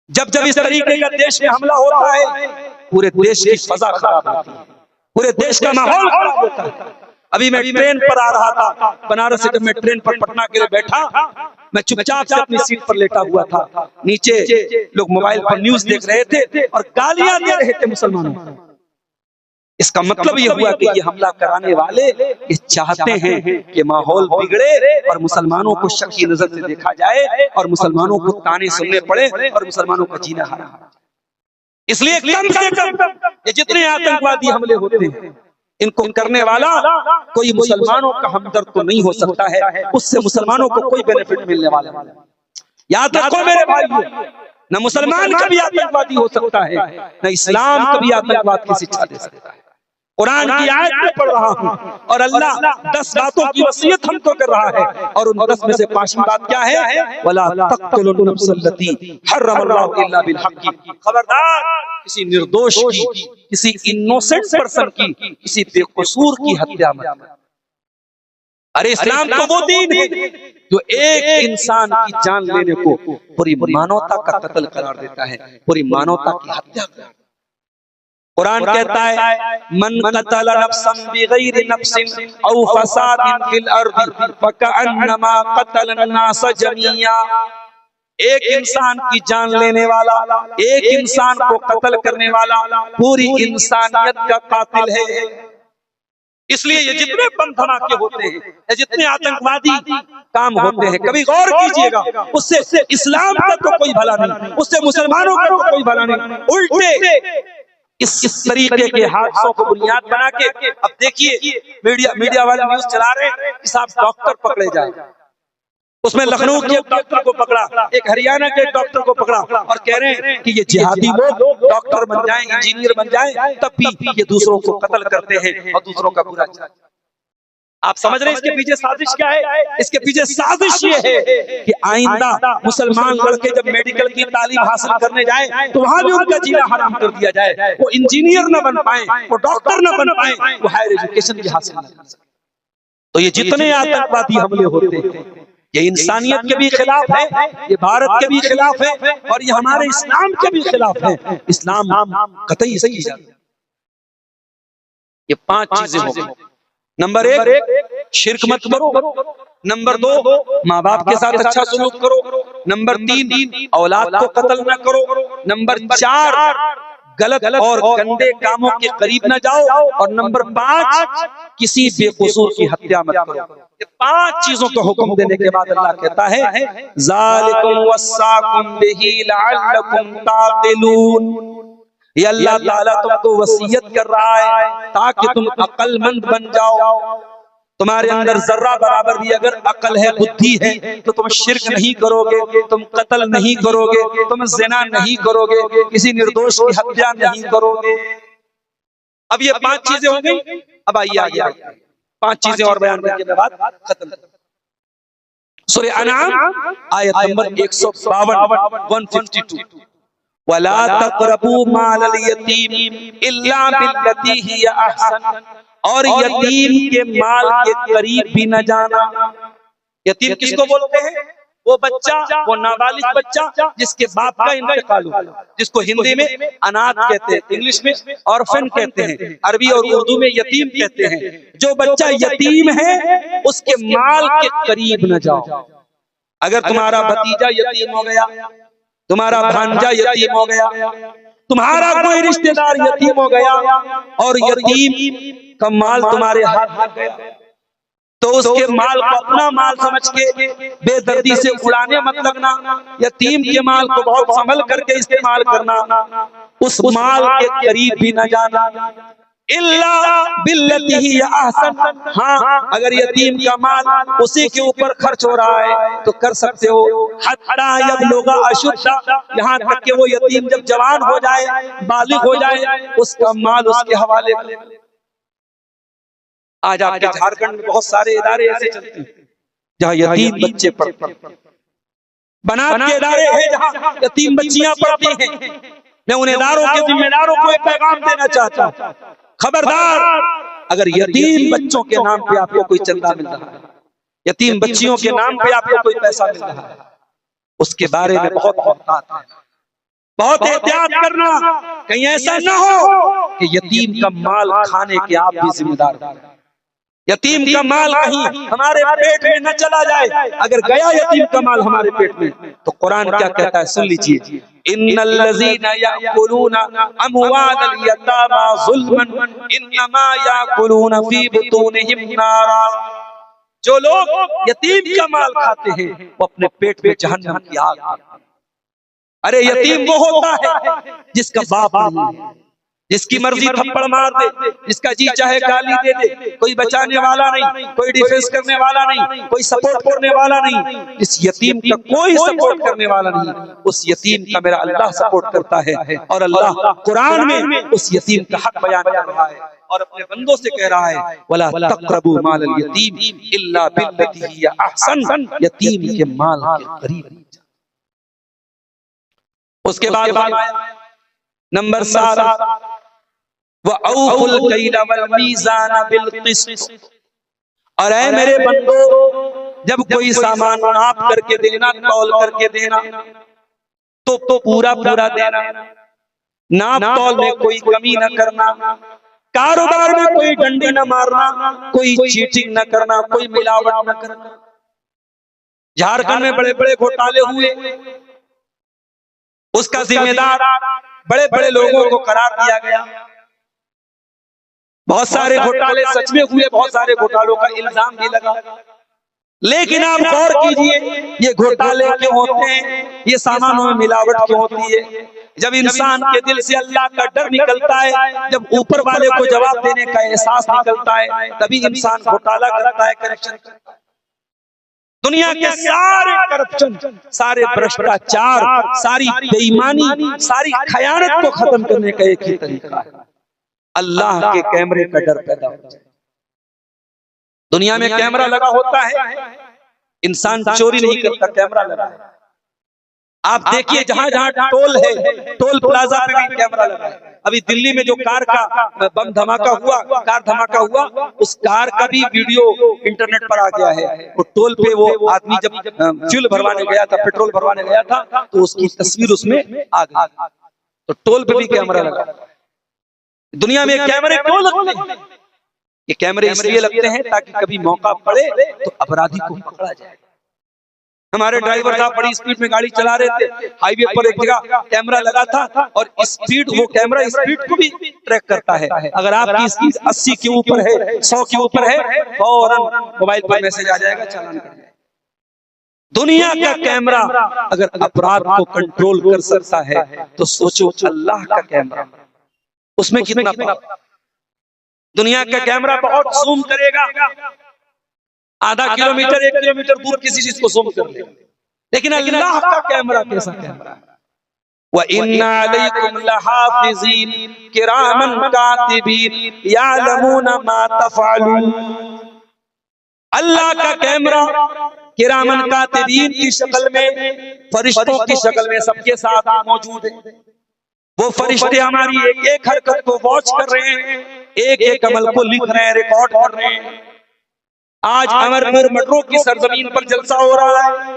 जब इस तरीके का देश में हमला होता है पूरे देश की फजा खराब होती है, पूरे देश का माहौल खराब होता है। अभी मैं ट्रेन पर आ रहा था बनारस से, जब मैं ट्रेन पर पटना के लिए बैठा, मैं चुपचाप से अपनी सीट पर लेटा हुआ था, नीचे लोग मोबाइल पर न्यूज देख रहे थे और गालियां दे रहे थे मुसलमानों को। इसका मतलब ये हुआ कि ये हमला कराने वाले ये चाहते हैं कि माहौल बिगड़े और मुसलमानों को शक की नजर से देखा जाए और मुसलमानों को ताने सुनने पड़े और मुसलमानों का जीना हराम। इसलिए कम से कम ये जितने आतंकवादी हमले होते हैं इनको करने वाला कोई मुसलमानों का हमदर्द तो नहीं हो सकता है, उससे मुसलमानों को कोई बेनिफिट मिलने वाला है। याद रखो मेरे भाइयों, न मुसलमान कभी आतंकवादी हो सकता है, न इस्लाम कभी आतंकवाद की शिक्षा दे सकता है। कुरान की आयत में पढ़ रहा हूं और अल्लाह 10 बातों की वसीयत हमको कर रहा है और उन 10 में से 5वीं बात क्या है? वला तक़्तुलुन नफ्सल्लती हर्रमल्लाहु इल्ला बिल हक़्क़ि। खबरदार किसी निर्दोष की, किसी इनोसेंट पर्सन की, किसी बेकसूर की हत्या मत करो। अरे इस्लाम तो वो दीन है जो एक इंसान की जान लेने को पूरी मानवता का कत्ल करार देता है, पूरी मानवता की हत्या करार। कुरान कहता है मन कतल नफ्सन बिगैरि नफ्सिन औ फसादिन फिल अर्दि फकअन्नमा कतल अन्नास जमीआ। एक इंसान की जान लेने वाला, एक इंसान को कत्ल करने वाला पूरी इंसानियत का कातिल है। इसलिए ये जितने बम धमाके होते हैं, ये जितने आतंकवादी काम होते हैं, कभी गौर कीजिएगा उससे इस्लाम का तो कोई भला नहीं, उससे मुसलमानों का तो कोई भला नहीं। उल्टे इस तरीके के हादसों को बुनियाद बना के अब देखिए मीडिया वाले न्यूज चला रहे हैं कि साहब डॉक्टर पकड़े जाए। उसमें लखनऊ के डॉक्टर को पकड़ा, एक हरियाणा के डॉक्टर को पकड़ा और कह रहे हैं कि ये जिहादी लोग डॉक्टर बन जाएं, इंजीनियर बन जाएं, तब भी ये दूसरों को कत्ल करते हैं और दूसरों का बुरा चाहते हैं। आप समझ रहे हैं इसके पीछे साजिश क्या है? इसके पीछे साजिश ये है कि आइंदा मुसलमान लड़के जब मेडिकल की तालीम हासिल करने जाए तो वहां भी उनका जीना हराम कर दिया जाए। वो इंजीनियर न बन पाए, वो डॉक्टर न बन पाए, वो हायर एजुकेशन भी हासिल न कर सके। तो ये जितने आतंकवादी हमले होते हैं ये इंसानियत के भी खिलाफ है, ये भारत के भी खिलाफ है और ये हमारे इस्लाम के भी खिलाफ है। इस्लाम कतई इसकी इजाजत। ये 5 चीजें हो गई। नंबर 1 शिर्क मत करो, नंबर 2 माँ बाप के साथ अच्छा सलूक करो, नंबर 3 औलाद को कत्ल न करो, नंबर 4 गलत और गंदे कामों के करीब न जाओ और नंबर 5 किसी बेकसूर की हत्या मत करो। ये 5 चीजों का हुक्म देने के बाद अल्लाह कहता है ज़ालिकुम वस्साकुम बिही लअल्लकुम ताक़िलून। ये अल्लाह ताला तुमको वसीयत कर रहा है ताकि तुम अक्लमंद बन जाओ। तुम्हारे अंदर जर्रा बराबर भी अगर अकल है, बुद्धि है, तो तुम शिर्क नहीं करोगे, तुम कत्ल नहीं करोगे, तुम ज़िना नहीं करोगे, किसी निर्दोष की हत्या नहीं करोगे। अब ये 5 चीजें हो गई। अब आइए आगे 5 चीजें और बयान करने के बाद खत्म। सूरह अनआम आयत नंबर 152 152 वला तक़रबू मालल यतीम इल्ला बिल्लती हिय अहसन। और यतीम के माल के करीब भी न जाना। यतीम किसको बोलते हैं? वो बच्चा, वो नाबालिग बच्चा जिसके बाप का इंतकाल हो, जिसको हिंदी में अनाथ कहते हैं, इंग्लिश में ऑर्फन कहते हैं, अरबी और उर्दू में यतीम कहते हैं। जो बच्चा यतीम है उसके माल के करीब न जाओ। अगर तुम्हारा भतीजा यतीम हो गया, तुम्हारा भांजा यतीम हो गया, तुम्हारा कोई रिश्तेदार यतीम हो गया और यतीम का माल तुम्हारे हाथ में गया, तो उसके माल को अपना माल समझ के बेदर्दी से उड़ाने मत लगना। यतीम के माल को बहुत संभल करके इस्तेमाल करना। उस माल के करीब भी न जाना। इल्ला बिल्लती ही अहसन। हाँ, अगर यतीम का माल उसी के ऊपर खर्च हो रहा है तो कर सकते हो। हत्ता यबलुगा अशुद्धा, यहाँ तक कि वो यतीम जब जवान हो जाए, बालिग हो जाए, उसका माल उसके हवाले कर। आज आपके झारखंड में बहुत सारे इदारे ऐसे चलते हैं जहाँ यतीम बच्चे पढ़ते हैं। बनात के इदारे हैं जहाँ यतीम बच्चियां पढ़ती हैं। मैं उन इदारों के जिम्मेदारों को एक पैगाम देना चाहता हूँ, खबरदार, अगर यतीम बच्चों के नाम पे आपको कोई चंदा मिल रहा है, यतीम बच्चियों के नाम पे आपको कोई पैसा मिल रहा है, उसके बारे में बहुत एहतियात करना। कहीं ऐसा ना हो कि यतीम का माल खाने के आप भी जिम्मेदार हो। यतीम का माल कहीं हमारे पेट में न चला जाए। अगर गया यतीम का माल हमारे पेट में तो कुरान क्या कहता है, सुन लीजिए, इन्नल्लज़ीना याकुलूना अमवालल यतामा ज़ुल्मन इन्नमा याकुलूना फी बुतूनिहिम नारा। जो लोग यतीम का माल खाते हैं वो अपने पेट में जहन्नम की आग खाते हैं। अरे यतीम वो होता है जिसका बाप नहीं है, जिसकी मर्जी थप्पड़ मार दे, जिसका जी चाहे गाली दे दे, कोई बचाने वाला नहीं, कोई डिफेंस करने वाला नहीं, कोई सपोर्ट करने वाला नहीं। इस यतीम का कोई सपोर्ट करने वाला नहीं, उस यतीम का मेरा अल्लाह सपोर्ट करता है। और अल्लाह कुरान में उस यतीम का हक बयान कर रहा है और अपने बंदों से कह रहा है, वला तक़रबू मालल यतीम इल्ला बिल्लती हिय अहसन। यतीम के माल के करीब। उसके बाद नंबर 7, वअऊफुल कैला वल मीज़ान बिल क़िस्त। और ऐ मेरे बंदो, जब कोई सामान नाप करके देना, तौल करके देना, तो पूरा पूरा देना, नाप तौल में कोई कमी न करना, कारोबार में कोई डंडी न मारना, कोई चीटिंग न करना, कोई मिलावट न करना। झारखंड में बड़े बड़े घोटाले हुए, उसका जिम्मेदार बड़े बड़े लोगों को करार दिया गया। बहुत सारे घोटाले सच में हुए, बहुत सारे घोटालों का इल्जाम भी लगा। लेकिन आप गौर कीजिए, ये घोटाले क्यों होते हैं, ये सामानों में मिलावट क्यों होती है? जब इंसान के दिल से अल्लाह का डर निकलता है, जब ऊपर वाले को जवाब देने का एहसास निकलता है, तभी इंसान घोटाला करता है, करप्शन करता है। दुनिया के सारे करप्शन, सारे भ्रष्टाचार, सारी बेईमानी, सारी खयानत को खत्म करने का एक ही तरीका है, अल्लाह के कैमरे का डर पैदा हो जाए। दुनिया में कैमरा लगा होता है, इंसान चोरी नहीं करता, कैमरा लगा है। आप देखिए जहां जहां टोल है, टोल प्लाजा पे भी कैमरा लगा है। अभी दिल्ली में जो कार का बम धमाका हुआ, कार धमाका हुआ, उस कार का भी वीडियो इंटरनेट पर आ गया है। वो टोल पे वो आदमी जब फ्यूल भरवाने गया था, पेट्रोल भरवाने गया था, तो उसकी तस्वीर उसमें आ गई। तो टोल पे भी कैमरा लगा। दुनिया में कैमरे क्यों लगते हैं? ये कैमरे इसलिए लगते हैं ताकि कभी मौका पड़े तो अपराधी को पकड़ा जाए। हमारे ड्राइवर साहब बड़ी स्पीड में गाड़ी चला रहे थे, हाईवे पर एक जगह कैमरा लगा था और स्पीड, वो कैमरा स्पीड को भी ट्रैक करता है। अगर आपकी स्पीड 80 के ऊपर है, 100 के ऊपर है, फौरन मोबाइल पर मैसेज आ जाएगा, चालान कर जाएगा। दुनिया का कैमरा अगर अपराध को कंट्रोल कर सकता है तो सोचो अल्लाह का कैमरा उसमें कितना पावर। दुनिया का कैमरा बहुत जूम करेगा, आधा किलोमीटर 1 किलोमीटर दूर किसी चीज को जूम कर लेगा, लेकिन अल्लाह का कैमरा कैसा कैमरा है? व इन्ना अलैकुम लहाफिज़ीन किरामन कातिबीन यालमूना मा तफअलून। अल्लाह का कैमरा किरामन कातिबीन की शक्ल में, फरिश्तों की शक्ल में सबके साथ मौजूद है। वो फरिश्ते हमारी एक एक हरकत को वॉच कर रहे हैं, एक एक अमल को लिख रहे हैं, रिकॉर्ड कर रहे हैं। आज अमरपुर मटरों की सरजमीन पर जलसा हो रहा है,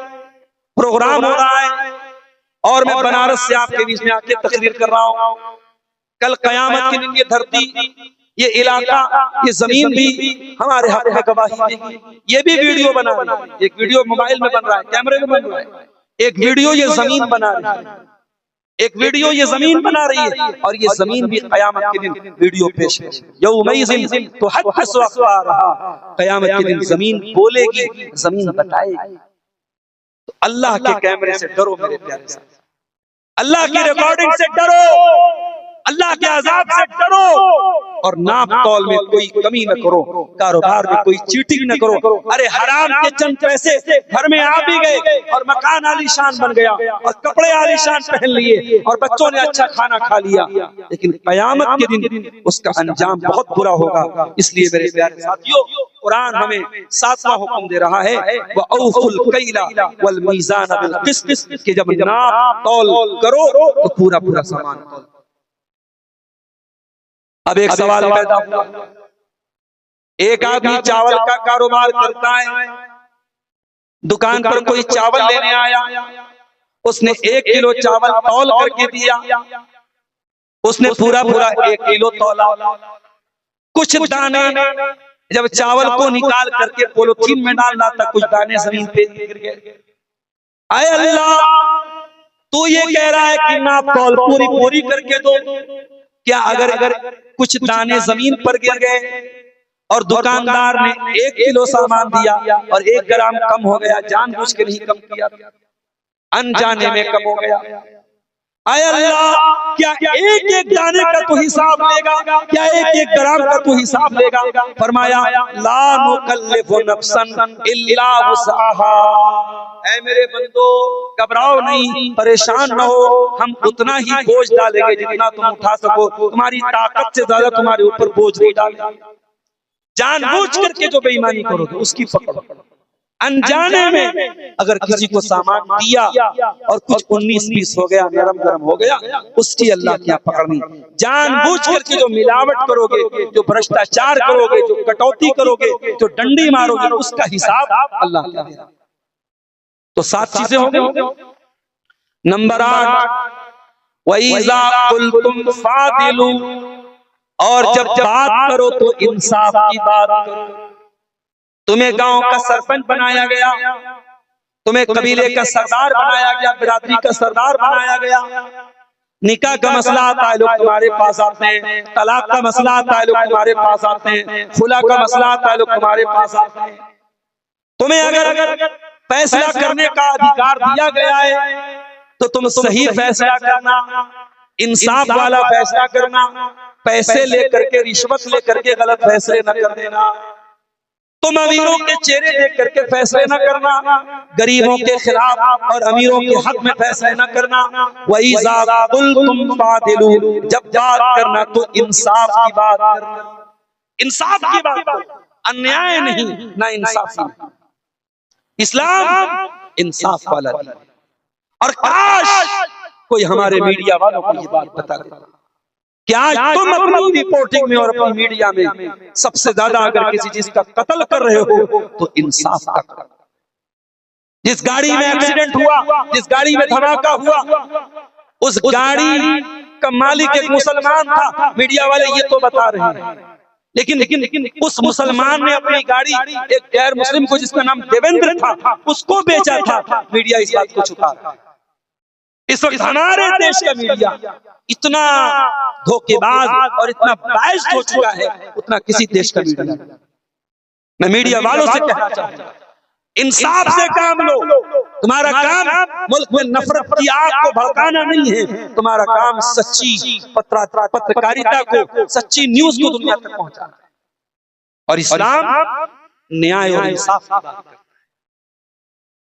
प्रोग्राम हो रहा है, और मैं बनारस से आपके बीच में आके तकरीर कर रहा हूँ। कल कयामत के दिन ये धरती, ये इलाका, ये जमीन भी हमारे हक में गवाही देगी। ये भी वीडियो बना रही है, एक वीडियो मोबाइल में बन रहा है, कैमरे में बन रहा है, एक वीडियो ये जमीन बना रही है, एक वीडियो ये जमीन बना रही है, और ये जमीन भी कयामत के दिन वीडियो पेश है। यौमइज़िन तुहद्दिसु अख़बारहा, कयामत के दिन जमीन बोलेगी, जमीन बताएगी। तो अल्लाह के कैमरे से डरो मेरे प्यारे साथी, अल्लाह की रिकॉर्डिंग से डरो, अल्लाह के अज़ाब से डरो, और नाप तौल में कोई कमी न करो, कारोबार में कोई चीटिंग न करो। अरे हराम के चंद पैसे घर में आ भी गए और मकान आलीशान बन गया और कपड़े आलीशान पहन लिए और बच्चों ने अच्छा खाना खा लिया, लेकिन कयामत के दिन उसका अंजाम बहुत बुरा होगा। इसलिए मेरे प्यारे साथियों, कुरान हमें 7वां हुक्म दे रहा है, वअऊफुल कैला वल मीज़ान बिल क़िस्त, कि जब नाप तौल करो तो पूरा पूरा सामान तौल। अब एक सवाल पैदा हुआ, एक आदमी चावल का कारोबार करता है, दुकान पर कोई चावल लेने आया, उसने 1 किलो चावल तौल करके दिया, उसने पूरा पूरा 1 किलो तौला, कुछ दाने जब चावल को निकाल करके पॉलिथीन में डाल रहा था, कुछ दाने जमीन पे गिर गए। आए अल्लाह, तू ये कह रहा है कि नाप तौल पूरी पूरी करके दो, क्या अगर कुछ दाने जमीन पर गिर गए और दुकानदार ने 1 किलो सामान दिया और 1 ग्राम कम हो गया, जानबूझ के नहीं कम किया, अनजाने में कम हो गया, आए अल्लाह, क्या एक एक दाने का तू हिसाब लेगा? क्या एक एक ग्राम का तू हिसाब लेगा? फरमाया ला नुकल्लिफु नफ्सन इल्ला वुसअहा। ऐ मेरे बंदो, घबराओ नहीं, परेशान न हो, हम उतना ही बोझ डालेंगे जितना तुम उठा सको, तुम्हारी ताकत से ज्यादा तुम्हारे ऊपर बोझ नहीं डालेंगे। जानबूझ करके जो बेईमानी करोगे उसकी पकड़। अनजाने में अगर किसी को सामान दिया और कुछ 19-20 हो गया, नरम गरम हो गया, उसकी अल्लाह क्या पकड़नी। जानबूझ करके जो मिलावट करोगे, जो भ्रष्टाचार करोगे, जो कटौती करोगे, जो डंडी मारोगे, उसका हिसाब अल्लाह क्या देगा। तो 7 चीजें हो गई। नंबर 8, वइज़ा कुल्तुम फादिलू, और जब बात करो तो इंसाफ की बात करो। तुम्हें गांव का सरपंच बनाया गया, तुम्हें कबीले का सरदार बनाया गया, बिरादरी का सरदार बनाया गया, निकाह का मसला आता है लोग तुम्हारे पास आते हैं, तलाक का मसला आता है लोग तुम्हारे पास आते हैं, खुला का मसला आता है लोग तुम्हारे पास आते हैं। तुम्हें अगर फैसला करने का अधिकार दिया गया है तो तुम सही फैसला करना, इंसाफ वाला फैसला करना, पैसे लेकर के, रिश्वत लेकर के गलत फैसले न कर देना। तुम अमीरों के चेहरे देख करके फैसले न करना, गरीबों के खिलाफ और अमीरों के हक में फैसले न करना। वइज़ा कुल्तुम फादिलू, जब बात करना तो इंसाफ की बात करना, इंसाफ की बात करना, अन्याय नहीं, ना इंसाफी। इस्लाम इंसाफ वाला है। और काश कोई हमारे मीडिया वालों को ये बात बता दे कि आज तुम अपनी रिपोर्टिंग में और अपनी मीडिया में सबसे ज्यादा अगर किसी चीज का कत्ल कर रहे हो तो इंसाफ का करो। जिस गाड़ी में एक्सीडेंट हुआ, जिस गाड़ी में धमाका हुआ, उस गाड़ी का मालिक एक मुसलमान था, मीडिया वाले ये तो बता रहे हैं, लेकिन उस मुसलमान ने अपनी गाड़ी एक गैर मुस्लिम को, जिसका नाम देवेंद्र था, उसको बेचा था। मीडिया इस बात को छुपा रहा है। इस वक्त हमारे देश का मीडिया इतना धोखेबाज और इतना बायस्ड हो चुका है, उतना किसी देश का मीडिया। मैं मीडिया वालों से कहना चाहूंगा, इंसाफ से काम लो। तुम्हारा काम मुल्क में नफरत की आग को भड़काना नहीं है, तुम्हारा काम सच्ची पत्रकारिता को, सच्ची न्यूज को दुनिया तक पहुंचाना है। और इस्लाम न्याय और इंसाफ की बात करता है।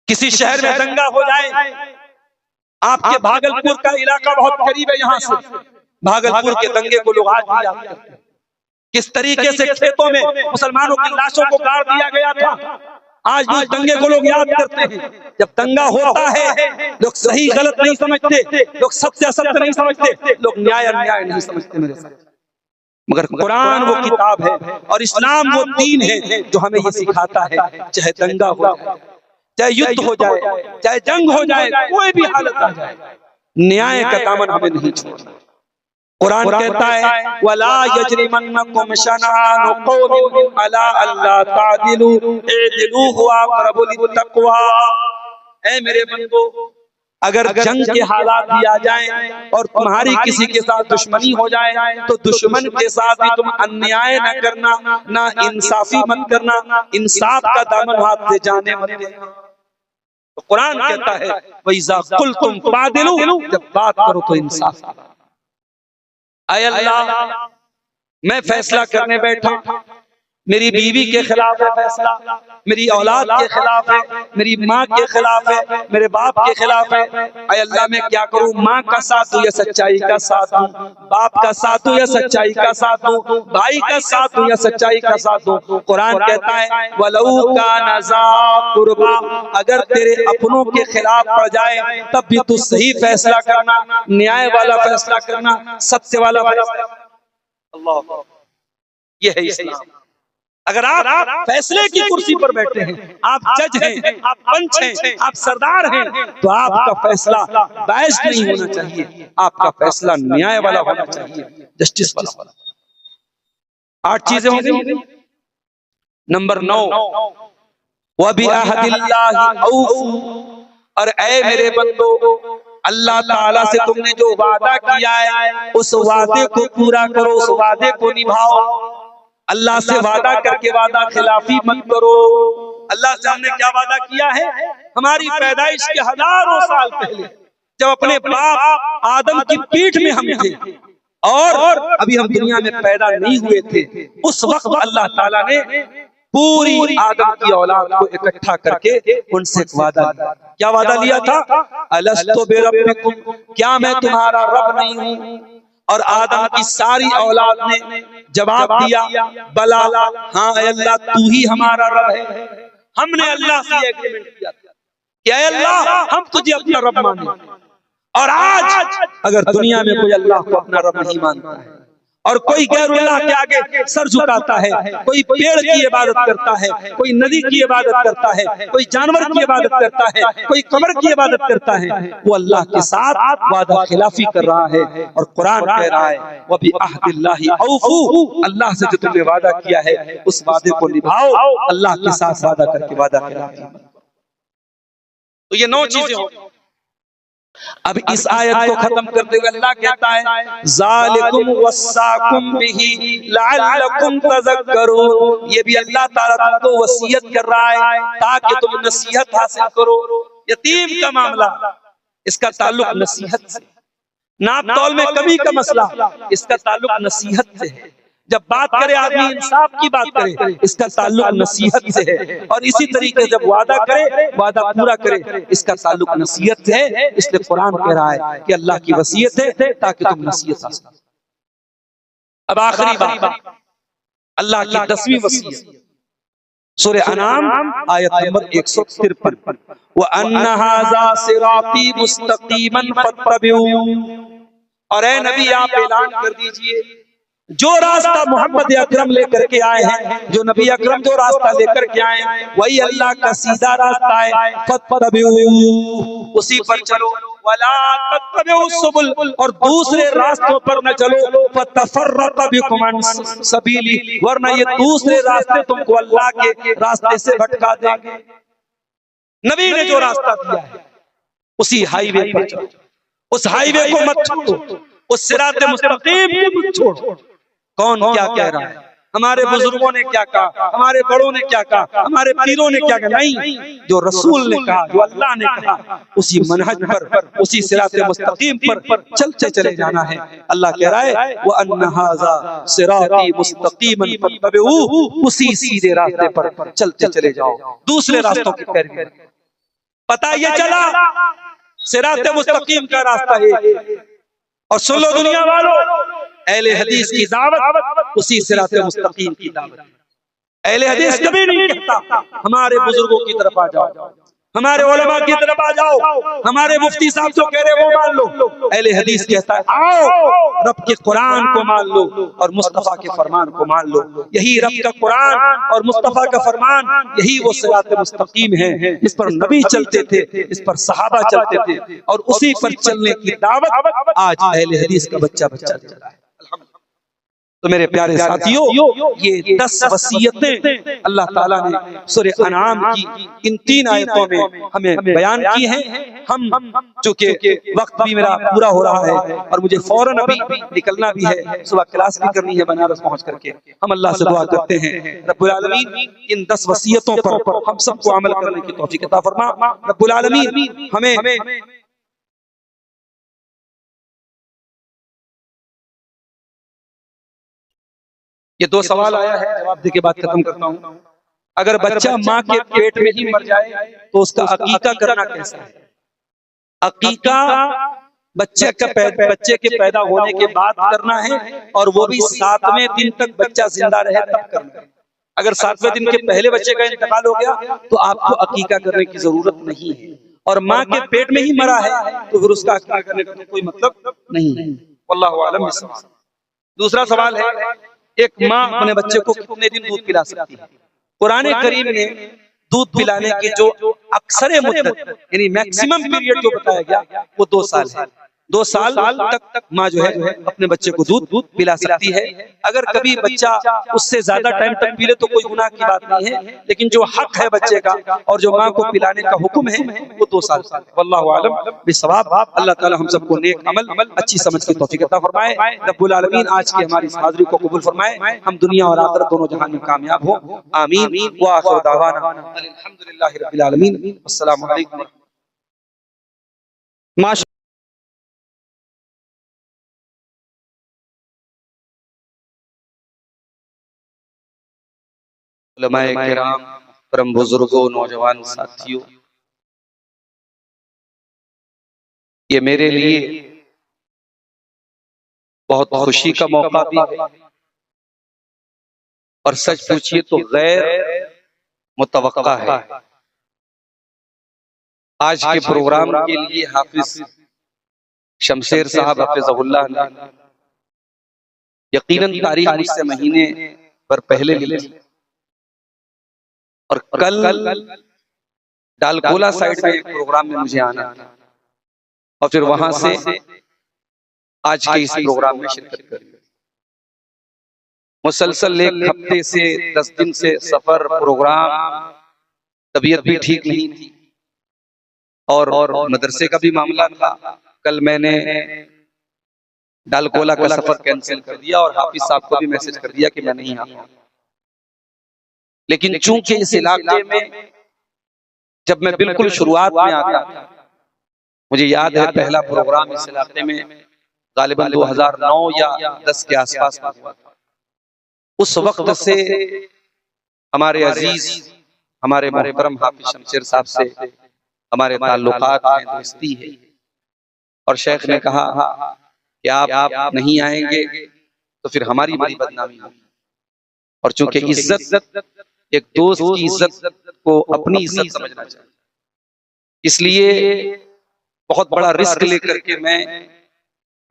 किसी शहर में दंगा हो जाए, आपके भागलपुर का इलाका बहुत करीब है यहाँ से, भागलपुर के दंगे को लोग आज भी याद करते हैं। किस तरीके से खेतों में मुसलमानों की लाशों को गाड़ दिया गया था, आज भी दंगे को लोग याद करते हैं। जब दंगा होता है लोग सही गलत नहीं समझते, लोग सत्य असत्य नहीं समझते, लोग न्याय अन्याय नहीं समझते मेरे साथ। मगर कुरान वो किताब है और इस्लाम वो दीन है जो हमें ये सिखाता है, चाहे दंगा हो, चाहे युद्ध हो जाए, चाहे जंग हो जाए, कोई भी हालत आ जाए, न्याय का दामन हमें नहीं छोड़ना। कुरान कहता है वला यजरिमन्नकुम शनआनु कौमिन अला अल्ला तादिलू इदिलू हुवा अक़रबु लित्तक़वा। ऐ मेरे बंदो, अगर जंग के हालात भी आ जाएं और तुम्हारी किसी के साथ दुश्मनी हो जाए तो दुश्मन के साथ भी तुम अन्याय न करना, ना इंसाफी मत करना, इंसाफ का दामन हाथ से जाने मत देना। तो कुरान कहता है वइज़ा कुल्तुम फादिलू, जब बात करो तो इंसाफ। ऐ अल्लाह, मैं फैसला करने बैठा, मेरी बीवी के खिलाफ है फैसला, मेरी औलाद के खिलाफ है, मेरी माँ के खिलाफ है, मेरे बाप के खिलाफ है। ऐ अल्लाह, मैं क्या करूं? माँ का साथ दूं या सच्चाई का साथ दूं, बाप का साथ दूं या सच्चाई का साथ दूं, भाई का साथ दूं या सच्चाई का साथ दूं। कुरान कहता है वलऊ काना ज़ा कुर्बा, अगर तेरे अपनों के खिलाफ पड़ जाए तब भी तू सही फैसला करना, न्याय वाला फैसला करना, सत्य वाला फैसला। अल्लाह, ये है इस्लाम। अगर आप फैसले की कुर्सी पर बैठे हैं, आप जज हैं, आप पंच हैं, आप सरदार हैं, तो आपका फैसला बायस्ड नहीं होना चाहिए, आपका फैसला न्याय वाला होना चाहिए, जस्टिस वाला। 8 चीजें हो गई। नंबर 9, वबिअहदिल्लाहि औफू, और ऐ मेरे बंदो, अल्लाह ताला से तुमने जो वादा किया है उस वादे को पूरा करो, उस वादे को निभाओ। अल्लाह से वादा करके वादा खिलाफी मत करो। अल्लाह से हमने क्या वादा किया है? हमारी पैदाइश के हजारों साल पहले जब अपने बाप आदम की पीठ में हम थे और अभी हम दुनिया में पैदा नहीं हुए थे, उस वक्त अल्लाह ताला ने पूरी आदम की औलाद को इकट्ठा करके उनसे वादा लिया। क्या वादा लिया था? अलस्तु बिरब्बिकुम, क्या मैं तुम्हारा रब नहीं हूँ? और आदम की सारी औलाद ने जवाब दिया, बला, हाँ अल्लाह तू ही हमारा रब है। हमने अल्लाह से एग्रीमेंट किया था कि अल्लाह हम तुझे अपना रब माने। और आज अगर दुनिया में कोई अल्लाह को अपना रब नहीं मानता है और कोई गैरुल्लाह के आगे सर झुकाता है, कोई पेड़ की इबादत करता है, कोई नदी की इबादत करता है, कोई जानवर की इबादत करता है, कोई कब्र की इबादत करता है, वो अल्लाह के साथ वादा खिलाफी कर रहा है। और कुरान कह रहा है वबिअहदिल्लाहि औफू, अल्लाह से जो तुमने वादा किया है उस वादे को निभाओ, अल्लाह के साथ वादा करके वादा खिलाफी। तो ये 9 चीजें हो। अब इस आयत को खत्म करते हुए अल्लाह कहता है ज़ालिकुम वस्साकुम बिही लअल्लकुम तज़क्करून, ये भी अल्लाह ताला तुमको वसीयत कर रहा है ताकि तुम नसीहत हासिल करो। यतीम का मामला, इसका ताल्लुक नसीहत से, नाप तौल में कमी का मसला, इसका ताल्लुक नसीहत से है। जब बात करे आदमी इंसाफ की बात करे, इसका ताल्लुक नसीहत से है। और इसी तरीके जब वादा करे, वादा पूरा करे, इसका ताल्लुक नसीहत से है। इसलिए कुरान कह रहा है कि अल्लाह की वसीयत है ताकि तुम नसीहत हासिल करो। अब आखिरी बात, अल्लाह की 10वीं वसीयत, सूरह अनाम आयत नंबर 153, व अन्ना हाज़ा सिराती मुस्तक़ीमन फत्तबिऊ, और ऐ नबी आप ऐलान कर दीजिए जो रास्ता मोहम्मद अकरम लेकर के आए हैं, जो नबी अकरम जो रास्ता लेकर के आए हैं वही अल्लाह का सीधा रास्ता है, फत्तबिऊ, उसी पर चलो, वला तत्तबिऊ सुबुल, और दूसरे रास्तों पर न चलो, फतफर्रक़ बिकुम अन सबीली, वरना ये दूसरे रास्ते तुमको अल्लाह के रास्ते से भटका देंगे। नबी ने जो रास्ता दिया है उसी हाईवे पर चलो, उस हाईवे को मत छोड़ो, उस सिरात मुस्तकीम को मत छोड़ो। कौन क्या कह रहा है, हमारे बुजुर्गों ने क्या कहा, हमारे बड़ों ने क्या कहा, हमारे पीरों ने क्या कहा, नहीं, जो रसूल ने कहा, जो अल्लाह ने कहा, उसी मनहज पर, उसी सिरात मुस्तकीम पर चलते चले जाना है। अल्लाह कह रहा है व अन्ना हाज़ा सिराती मुस्तकीमन फत्तबिऊ, उसी सीधे रास्ते पर चलते चले जाओ, दूसरे रास्तों की पैरवी। पता ये चला सिरात मुस्तकीम का रास्ता है। और सुन लो दुनिया वालों, अहले हदीस की दावत उसी सिरात मुस्तकीम की दावत। अहले हदीस कभी नहीं कहता हमारे बुजुर्गों की तरफ आ जाओ, हमारे उलमा की तरफ आ जाओ, हमारे मुफ्ती साहब जो कह रहे वो मान लो। अहले हदीस कहता है आओ रब के कुरान को मान लो और मुस्तफा के फरमान को मान लो। यही रब का कुरान और मुस्तफा का फरमान, यही वो सिरात मुस्तकीम है। इस पर नबी चलते थे, इस पर सहाबा चलते थे, और उसी पर चलने की दावत आज अहले हदीस का बच्चा बच्चा दे रहा है। तो मेरे प्यारे साथियों, ये 10 वसीयतें अल्लाह ताला ने सूरह अनाम की इन 3 आयतों में हमें बयान की हैं। हम चूंकि वक्त भी मेरा पूरा हो रहा है और मुझे फौरन अभी निकलना भी है, सुबह क्लास भी करनी है बनारस पहुंच करके, हम अल्लाह से दुआ करते हैं रब्बुल आलमीन इन 10 वसीयतों पर हम सबको अमल करने की तौफीक अता फरमा। रब्बुल आलमीन हमें ये 2 सवाल आया है, जवाब देके बात खत्म करता हूँ। अगर बच्चा माँ के पेट में ही मर जाए तो उसका अकीका करना कैसा है? अकीका बच्चे के पैदा होने के बाद करना है, और वो भी 7वें दिन तक बच्चा जिंदा रहे तब करना है। अगर 7वें दिन के पहले बच्चे का इंतकाल हो गया तो आपको अकीका करने की जरूरत नहीं है, और माँ के पेट में ही मरा है तो फिर उसका अकीका करने का कोई मतलब नहीं है। वल्लाहु आलम। दूसरा सवाल है, एक माँ अपने बच्चे को कितने दिन दूध पिला सकती है? कुरान करीम ने दूध पिलाने की जो अक्सर मुद्दत यानी मैक्सिमम पीरियड जो बताया गया वो 2 साल है। 2 साल तक माँ जो है अपने बच्चे को दूध पिला सकती है। अगर कभी बच्चा उससे ज्यादा टाइम तक पी ले तो कोई गुनाह की बात नहीं है, लेकिन जो हक है बच्चे का और जो माँ को पिलाने का हुक्म है वो 2 साल। वल्लाहु आलम बिस्सवाब। अल्लाह ताला हम सबको नेक अमल अच्छी समझ की तौफीक अता फरमाए। रब्बुल आलमीन आज की हमारी इस हाज़िरी को कबूल फरमाए, हम दुनिया और आखिरत दोनों जहां में कामयाब हो, आमीन। व आखिर दावाना अल्हम्दुलिल्लाहि रब्बिल आलमीन। अस्सलामु अलैकुम। माशा उलमाए किराम, परम बुजुर्गों, नौजवान साथियों, ये मेरे लिए बहुत खुशी का मौका भी है और सच पूछिए तो गैर मुतवक्का है। आज के प्रोग्राम के लिए हाफिज शमशेर साहब हफिज़हुल्लाह ने यकीनन तारीख मुझसे महीने पर पहले ली थी और कल डालकोला साइड में एक प्रोग्राम में मुझे आना था और फिर वहां से आज के इस प्रोग्राम में शिरकत करी। मुसलसल 1 हफ्ते से 10 दिन से सफर, प्रोग्राम, तबीयत भी ठीक नहीं थी और मदरसे का भी मामला था। कल मैंने डालकोला का सफर कैंसिल कर दिया और हाफिज साहब को भी मैसेज कर दिया कि मैं नहीं आ पाऊंगा। लेकिन चूंकि इस इलाके में जब मैं बिल्कुल शुरुआत में आता था, मुझे याद है पहला प्रोग्राम इस इलाके में गालिबन 2009 या 10 के आसपास हुआ था। उस वक्त से हमारे अजीज, हमारे मोहतरम हाफिज शमशेर साहब से हमारे ताल्लुकात हैं, दोस्ती है। और शेख ने कहा कि आप नहीं आएंगे तो फिर हमारी बड़ी बदनामी होगी। और चूंकि इज्जत, एक दोस्त की इज्जत को अपनी इज्जत समझना चाहिए, इसलिए बहुत बड़ा रिस्क लेकर के मैं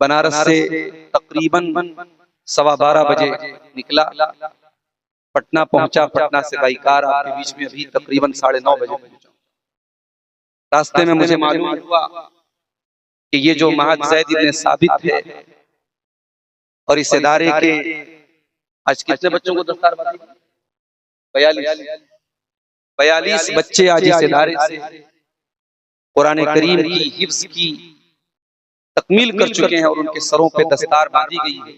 बनारस से तकरीबन 12:15 बजे निकला, पटना पहुंचा। पटना से बाई कार आपके बीच में अभी तकरीबन 9:30 बजे पहुंचा। रास्ते में मुझे मालूम हुआ कि ये जो महद ज़ैद इब्न साबित है और इस इदारे के आज कितने बच्चों को दफ्तार बांधी? 42 बच्चे आज इस इदारे से कुरान करीम की हिफ्ज की तकमील कर चुके हैं और उनके सरों पे दस्तार बांधी गई है।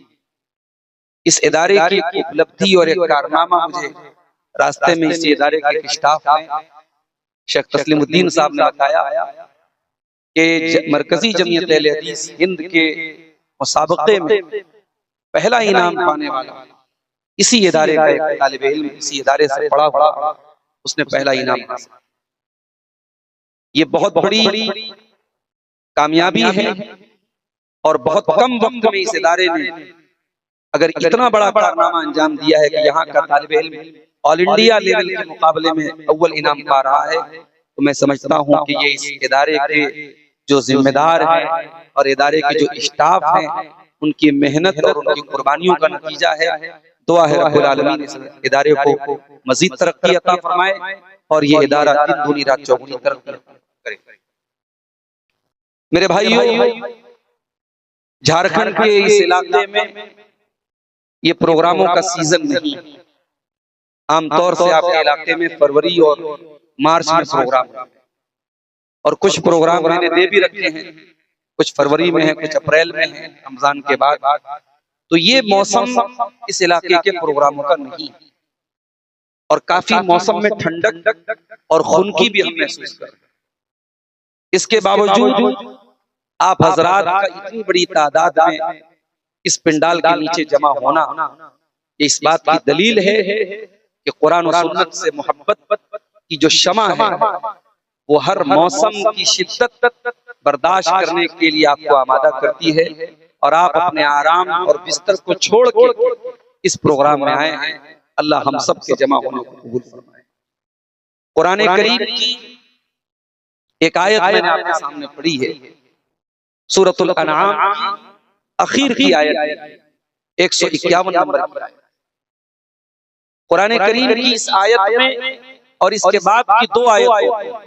इस इदारे की उपलब्धि और एक कारनामा मुझे रास्ते में इस इदारे के स्टाफ ने, शेख तस्लीमुद्दीन साहब ने बताया कि मरकजी जमीयत अहले हदीस हिंद के मुसाबके में पहला इनाम पाने वाला इसी इदारे का एक तालिब इल्म, इसी इदारे से पढ़ा हुआ, उसने पहला इनाम हासिल। ये बहुत बड़ी कामयाबी है और बहुत कम वक्त में इस इदारे ने अगर इतना बड़ा कारनामा अंजाम दिया है कि यहाँ का तालिब इल्म ऑल इंडिया लेवल के मुकाबले में अव्वल इनाम पा रहा है, तो मैं समझता हूँ कि ये इस इदारे के जो जिम्मेदार हैं और इदारे के जो स्टाफ हैं उनकी मेहनत और उनकी कुर्बानियों का नतीजा है। दुआ है रब्बुल आलमीन इस इदारे को मजीद तरक्की अता फरमाए और ये इदारा दिन दूनी रात चौगुनी तरक्की करे। मेरे भाइयों, झारखंड के इस इलाके में ये प्रोग्रामों का सीजन नहीं। आमतौर से आपके इलाके में फरवरी और मार्च में प्रोग्राम और कुछ प्रोग्राम मैंने दे भी रखे हैं, कुछ फरवरी में है, कुछ अप्रैल में है, रमजान के बाद। तो ये मौसम इस इलाके के प्रोग्रामों का नहीं और काफी मौसम में ठंडक और खुनकी भी हम महसूस कर रहे हैं। इसके बावजूद आप हजरात का इतनी बड़ी तादाद में इस पिंडाल के नीचे जमा होना इस बात की दलील है कि कुरान और सुन्नत से मोहब्बत की जो शमा है वो हर मौसम की शिद्दत बर्दाश्त करने के लिए आपको आमादा करती है और आप अपने आराम और बिस्तर को छोड़ के इस प्रोग्राम में आए हैं। अल्लाह हम सब के जमा होने को कबूल फरमाए। कुरान करीम की एक आयत मैंने आपके सामने पढ़ी है, सूरतुल अनआम आखिर की आयत 151 नंबर की आयत। कुरान करीम की इस आयत में और इसके बाद की 2 आयतों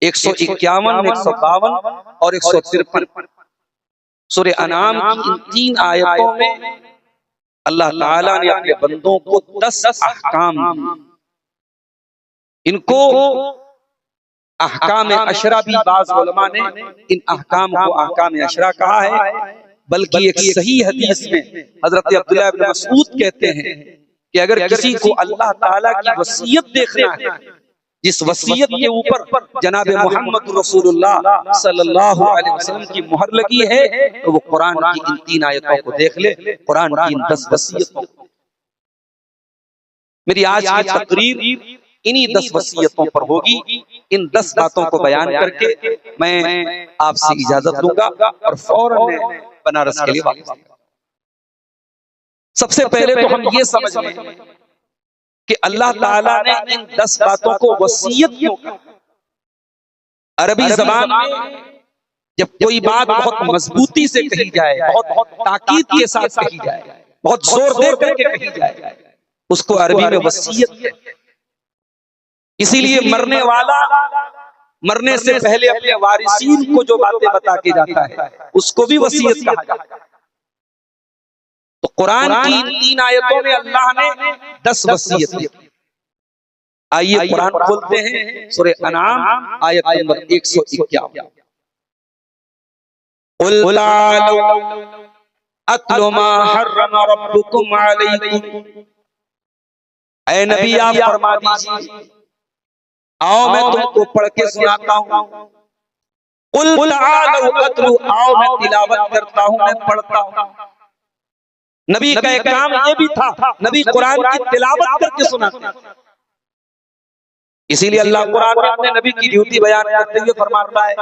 151, 152 और 153 सूरह अनाम की इन 3 आयतों में अल्लाह ताला ने अपने बंदों को 10 अहकाम दिए। इनको अहकाम अशरा भी बाज़ उलमा ने इन अहकाम को अहकाम अशरा कहा है, बल्कि एक सही हदीस में हजरत अब्दुल्लाह इब्न मसूद कहते हैं कि अगर किसी को अल्लाह ताला की वसीयत देखना है, जिस वसीयत के ऊपर जनाब मोहम्मद रसूलुल्लाह सल्लल्लाहु अलैहि वसल्लम की मुहर लगी है, तो वो कुरान की इन 3 आयतों को देख ले, कुरान की इन 10 वसीयतों को। मेरी आज की तकरीर इन्हीं 10 वसीयतों पर होगी। इन 10 बातों को बयान करके मैं आपसे इजाजत लूंगा और फौरन मैं बनारस के लिए वापस आऊंगा। सबसे पहले तो हम ये समझ लें कि अल्लाह ताला ने इन 10 बातों को वसीयत क्यों कहा। अरबी जबान में जब कोई बात बहुत मजबूती से कही जाए, बहुत ताकीद के साथ कही जाए, बहुत जोर दे करके कही जाए, उसको अरबी में वसीयत कहते हैं। इसीलिए मरने वाला मरने से पहले अपने वारिसीन को जो बातें बता के जाता है, उसको भी वसीयत कहा जाता है। तो कुरान की इन 3 आयतों में अल्लाह ने 10 वसीयत दी। आइए कुरान खोलते हैं, सूरह अनाम आयत नंबर 151। कुल तालू अत्लु मा हर्रम रब्बुकुम अलैकुम। ऐ नबी आप फरमा दीजिए, आओ मैं तुमको पढ़ के सुनाता हूँ। कुल तालू अत्लु, आओ मैं तिलावत करता हूँ, मैं पढ़ता हूँ। नबी का एक काम ये भी था, नबी कुरान की तिलावत करके सुनाते। इसीलिए अल्लाह कुरान में अपने नबी की ड्यूटी बयान करते हुए फरमाता है,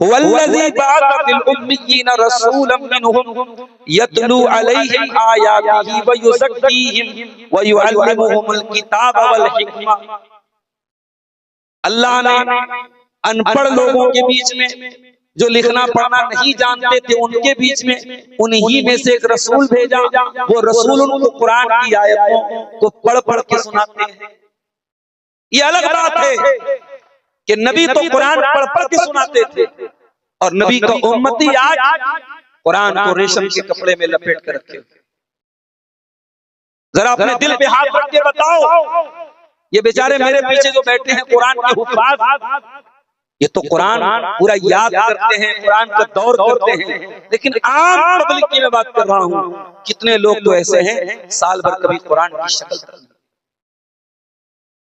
वल्लज़ी बअथ फिल उम्मिय्यीन रसूलन मिनहुम यतलू अलैहिम आयातिही व युज़क्कीहिम व युअल्लिमुहुमुल किताब वल हिकमा। अल्लाह ने अनपढ़ लोगों के बीच में, जो लिखना पढ़ना नहीं जानते थे, उनके बीच में उन्हीं में से एक रसूल भेजा। वो रसूल उनको कुरान की आयतों को पढ़ पढ़ के सुनाते हैं। ये अलग बात है कि नबी तो कुरान पढ़ पढ़ के सुनाते थे और नबी का उम्मती आज कुरान को रेशम के कपड़े में लपेट कर रखे। जरा अपने दिल पे हाथ रख के बताओ, ये बेचारे मेरे पीछे जो बैठे हैं कुरान के हुफ़ाज़, ये तो कुरान पूरा याद करते हैं, कुरान का दौर करते हैं, लेकिन आम पब्लिक की मैं बात कर रहा हूँ। कितने लोग तो ऐसे हैं साल भर कभी कुरान की शक्ल तक।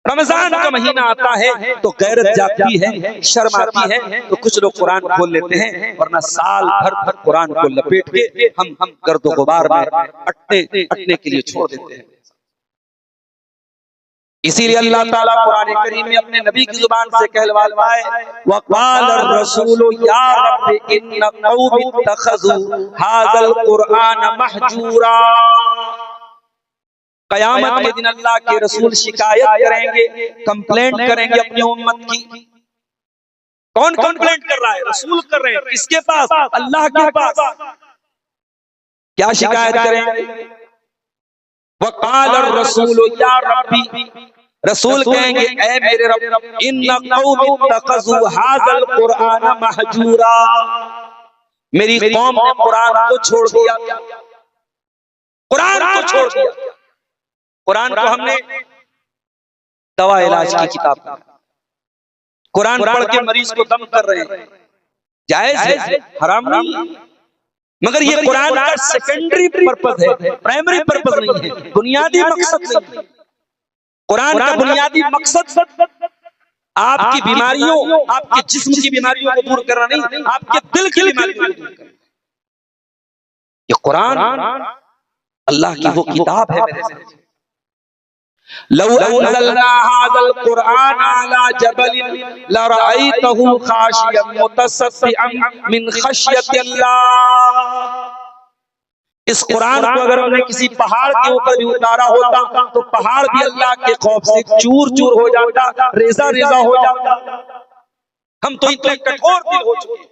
रमजान का महीना आता है तो गैरत जाती है, शर्म आती है, तो कुछ लोग कुरान खोल लेते हैं, वरना साल भर कुरान को लपेट के हम गर्दो गुबार में अटने के लिए छोड़ देते हैं। इसीलिए अल्लाह ताला कुरान करीम में अपने नबी की जुबान से कहलवाता है, वक़ाल रसूलु या रब्बि इन्न कौमी इत्तखज़ू हाज़ल कुरआन महजूरा। कयामत के दिन अल्लाह के रसूल शिकायत करेंगे, कंप्लेंट करेंगे अपनी उम्मत की। कौन कंप्लेंट कर रहा है? रसूल कर रहे हैं। किसके पास? अल्लाह के पास। क्या शिकायत करेंगे? वक़ाल रसूलु या रब्बी, रसूल कहेंगे ऐ मेरे रब, इन्न कौमी इत्तखज़ू हाज़ल कुरआन महजूरा। मेरी कौम ने कुरान को छोड़ दिया, कुरान को छोड़ दिया। कुरान को हमने दवा इलाज की किताब, कुरान पढ़ के मरीज को दम कर रहे हैं, जायज है, हराम नहीं, मगर ये कुरान का सेकेंडरी पर्पस है, प्राइमरी पर्पस नहीं है, बुनियादी मकसद नहीं है। कुरान का बुनियादी मकसद आपकी बीमारियों, आपके जिस्म की बीमारियों को दूर करना नहीं, आपके दिल की बीमारियों को दूर करना। ये कुरान अल्लाह की वो किताब है मेरे साथ। लौ अंज़लना हाज़ल कुरआन अला जबलिन लरअयतहु खाशियन मुतसद्दिअन मिन खश्यतिल्लाह। इस कुरान को अगर हमने किसी पहाड़ के ऊपर भी उतारा होता तो पहाड़ भी अल्लाह के खौफ से चूर चूर हो जाता, रेजा रेजा हो जाता। हम तो इतने कठोर दिल हो चुके हैं,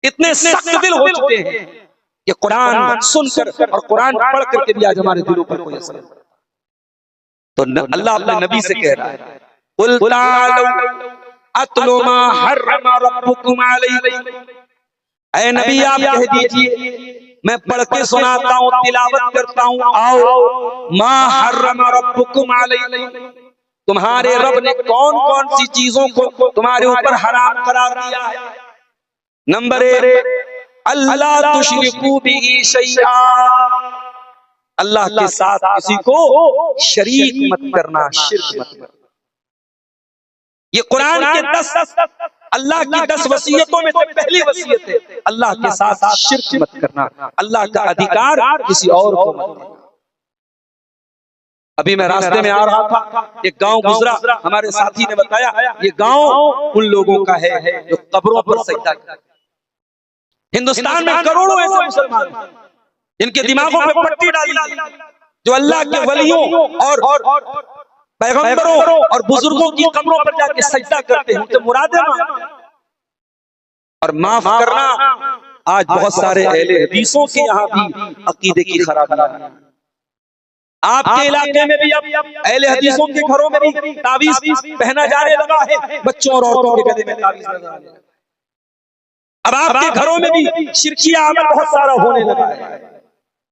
इतने सख्त दिल हो चुके हैं कि कुरान सुनकर और कुरान पढ़ करके भी आज हमारे दिलों पर कोई असर नहीं। तो अल्लाह अपने नबी से कह रहा है, कुल तालू अत्लु मा हर्रम रब्बुकुम अलैकुम। ऐ नबी आप कह दीजिए, मैं पढ़ के सुनाता हूँ, तिलावत करता हूँ, आओ मा हर्रम रब्बुकुम अलैकुम, तुम्हारे रब ने कौन कौन सी चीजों को तुम्हारे ऊपर हराम करार दिया है। नंबर 1, अल्लाह तुशरिकू बिही शैआ, अल्लाह के साथ किसी को शरीक मत करना, शिर्क मत करना। ये कुरान के 10 अल्लाह की 10 वसीयतों में से पहली वसीयत है, अल्लाह के साथ शिर्क मत करना, अल्लाह का अधिकार किसी और को मत देना। अभी मैं रास्ते में आ रहा था, एक गांव गुजरा, हमारे साथी ने बताया ये गांव उन लोगों का है जो कब्रों पर सजदा करते हैं। हिंदुस्तान में करोड़ों ऐसे मुसलमान जिनके दिमागों पे पट्टी डाली जो अल्लाह के वलियों और पैगंबरों और बुजुर्गों की कब्रों पर जाके सजदा करते हैं, उनसे मुरादें मांगते हैं। और माफ करना, आज बहुत सारे अहले हदीसों के यहाँ भी अकीदे की खराबियां हैं। आपके इलाके में भी अब अहले हदीसों के घरों में भी तावीज पहना जाने लगा है, बच्चों और औरतों के गले में तावीज लगा है। अब आपके घरों में भी शिरकिया अमल बहुत सारा होने लगा है।